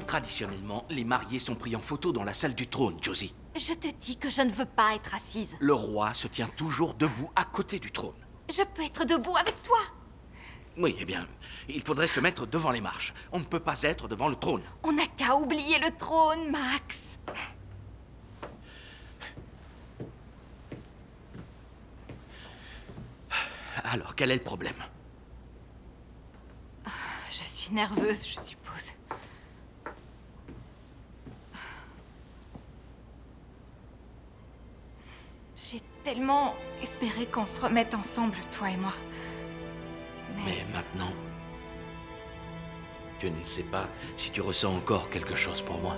Traditionnellement, les mariés sont pris en photo dans la salle du trône, Josie. Je te dis que je ne veux pas être assise. Le roi se tient toujours debout à côté du trône. Je peux être debout avec toi. Oui, eh bien, il faudrait se mettre devant les marches. On ne peut pas être devant le trône. On n'a qu'à oublier le trône, Max. Alors, quel est le problème? Je suis nerveuse, je suppose. J'ai tellement espéré qu'on se remette ensemble, toi et moi. Mais maintenant, tu ne sais pas si tu ressens encore quelque chose pour moi.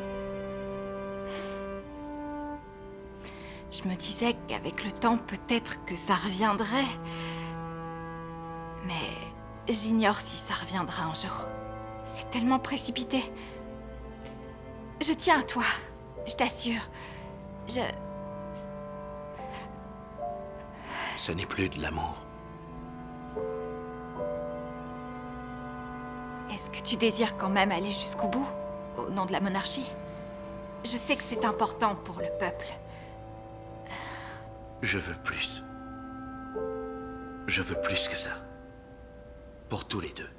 Je me disais qu'avec le temps, peut-être que ça reviendrait. Mais j'ignore si ça reviendra un jour. C'est tellement précipité. Je tiens à toi, je t'assure. Ce n'est plus de l'amour. Est-ce que tu désires quand même aller jusqu'au bout, au nom de la monarchie? Je sais que c'est important pour le peuple. Je veux plus. Je veux plus que ça. Pour tous les deux.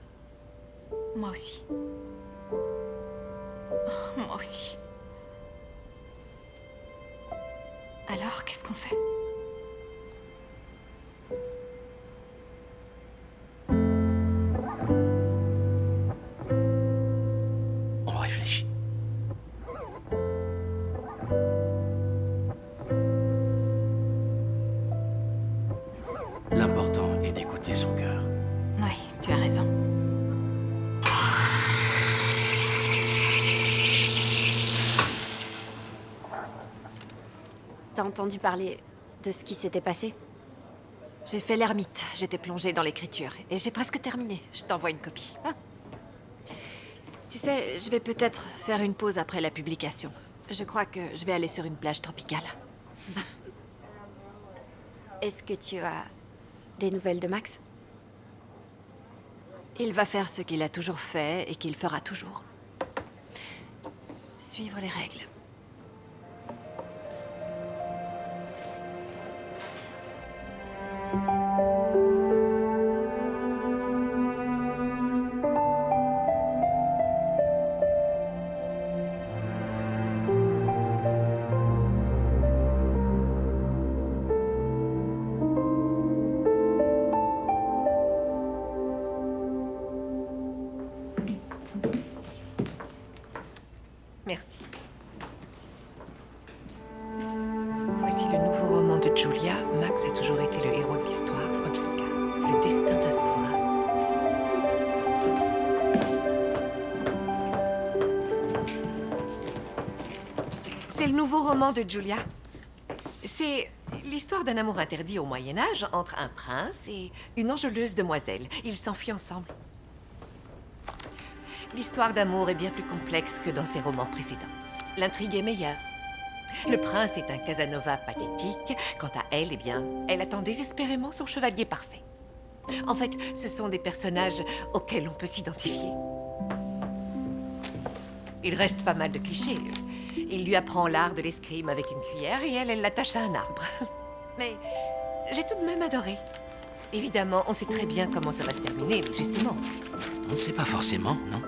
Moi aussi. Moi aussi. Alors, qu'est-ce qu'on fait? On réfléchit. L'important est d'écouter son cœur. Oui, tu as raison. T'as entendu parler de ce qui s'était passé? J'ai fait l'ermite, j'étais plongée dans l'écriture, et j'ai presque terminé. Je t'envoie une copie. Ah. Tu sais, je vais peut-être faire une pause après la publication. Je crois que je vais aller sur une plage tropicale. Est-ce que tu as des nouvelles de Max? Il va faire ce qu'il a toujours fait et qu'il fera toujours. Suivre les règles. Merci. Voici le nouveau roman de Julia. Max a toujours été le héros de l'histoire, Francesca. Le destin d'un souverain. C'est le nouveau roman de Julia. C'est l'histoire d'un amour interdit au Moyen-Âge entre un prince et une enjôleuse demoiselle. Ils s'enfuient ensemble. L'histoire d'amour est bien plus complexe que dans ses romans précédents. L'intrigue est meilleure. Le prince est un Casanova pathétique. Quant à elle, eh bien, elle attend désespérément son chevalier parfait. En fait, ce sont des personnages auxquels on peut s'identifier. Il reste pas mal de clichés. Il lui apprend l'art de l'escrime avec une cuillère et elle l'attache à un arbre. Mais j'ai tout de même adoré. Évidemment, on sait très bien comment ça va se terminer, mais justement... On ne sait pas forcément, non?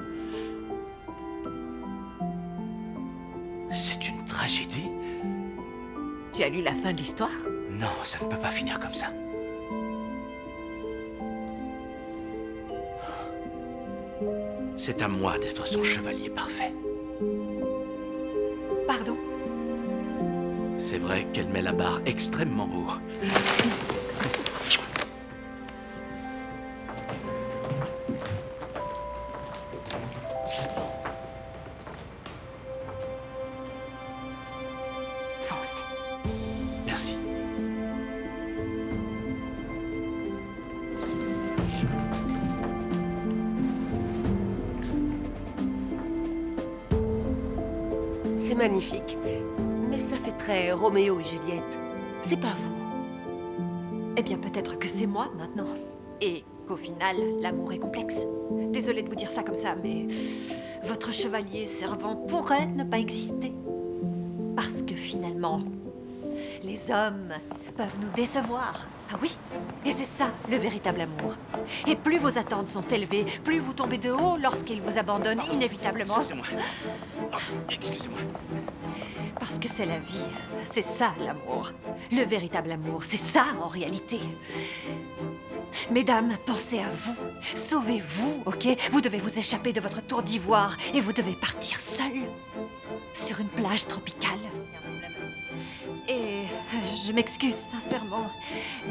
C'est une tragédie? Tu as lu la fin de l'histoire? Non, ça ne peut pas finir comme ça. C'est à moi d'être son chevalier parfait. Pardon? C'est vrai qu'elle met la barre extrêmement haut. Fonce. Merci. C'est magnifique. Mais ça fait très Roméo et Juliette. C'est pas vous. Eh bien, peut-être que c'est moi maintenant. Et qu'au final, l'amour est complexe. Désolée de vous dire ça comme ça, mais votre chevalier servant pourrait ne pas exister. Parce que finalement, les hommes peuvent nous décevoir. Ah oui, et c'est ça le véritable amour. Et plus vos attentes sont élevées, plus vous tombez de haut lorsqu'ils vous abandonnent inévitablement. Excusez-moi. Oh, excusez-moi. Parce que c'est la vie. C'est ça, l'amour. Le véritable amour, c'est ça, en réalité. Mesdames, pensez à vous. Sauvez-vous, ok? Vous devez vous échapper de votre tour d'ivoire et vous devez partir seul sur une plage tropicale. Et Et je m'excuse sincèrement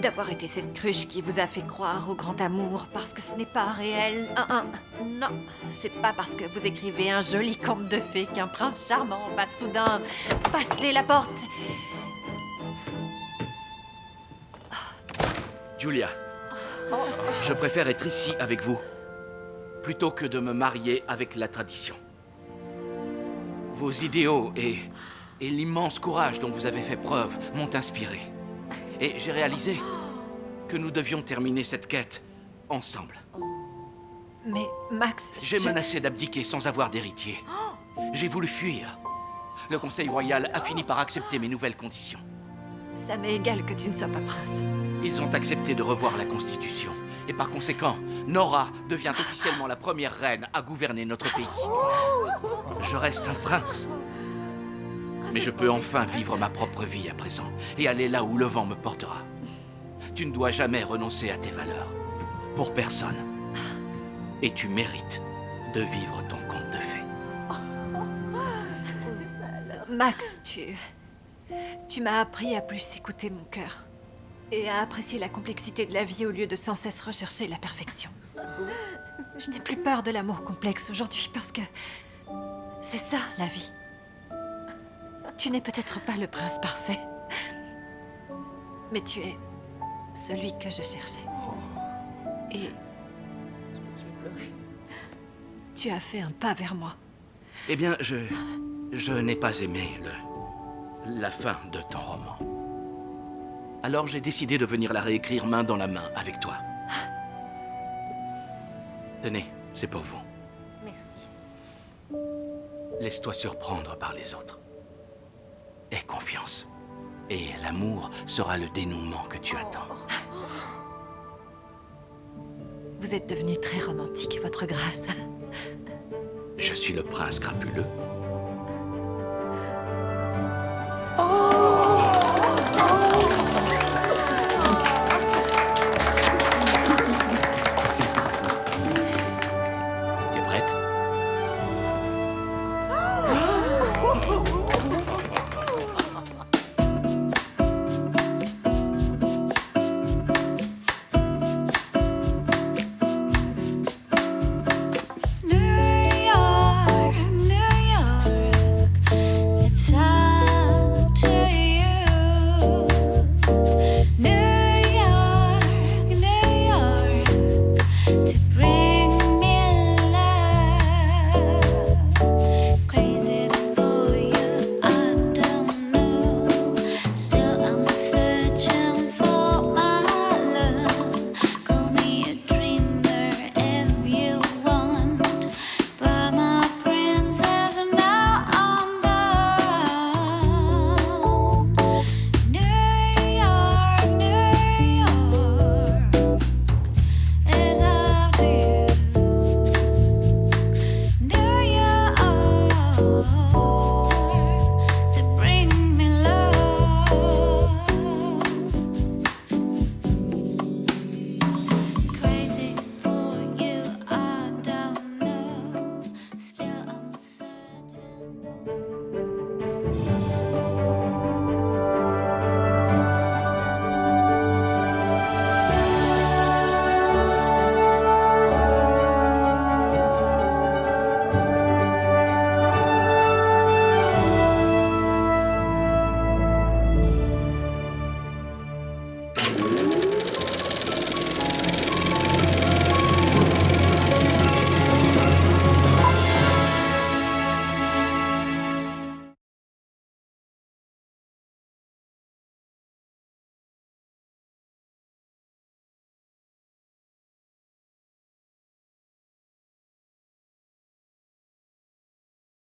d'avoir été cette cruche qui vous a fait croire au grand amour parce que ce n'est pas réel. Non, c'est pas parce que vous écrivez un joli conte de fées qu'un prince charmant va soudain passer la porte. Julia, je préfère être ici avec vous plutôt que de me marier avec la tradition. Vos idéaux et l'immense courage dont vous avez fait preuve m'ont inspiré. Et j'ai réalisé que nous devions terminer cette quête ensemble. Mais Max, J'ai menacé d'abdiquer sans avoir d'héritier. J'ai voulu fuir. Le Conseil royal a fini par accepter mes nouvelles conditions. Ça m'est égal que tu ne sois pas prince. Ils ont accepté de revoir la Constitution. Et par conséquent, Nora devient officiellement la première reine à gouverner notre pays. Je reste un prince. Mais je peux enfin vivre ma propre vie à présent et aller là où le vent me portera. Tu ne dois jamais renoncer à tes valeurs. Pour personne. Et tu mérites de vivre ton conte de fées. Max, tu m'as appris à plus écouter mon cœur et à apprécier la complexité de la vie au lieu de sans cesse rechercher la perfection. Je n'ai plus peur de l'amour complexe aujourd'hui parce que c'est ça la vie. Tu n'es peut-être pas le prince parfait, mais tu es celui que je cherchais. Et tu as fait un pas vers moi. Eh bien, je n'ai pas aimé la fin de ton roman. Alors j'ai décidé de venir la réécrire main dans la main avec toi. Tenez, c'est pour vous. Merci. Laisse-toi surprendre par les autres. Aie confiance. Et l'amour sera le dénouement que tu attends. Vous êtes devenu très romantique, votre grâce. Je suis le prince crapuleux.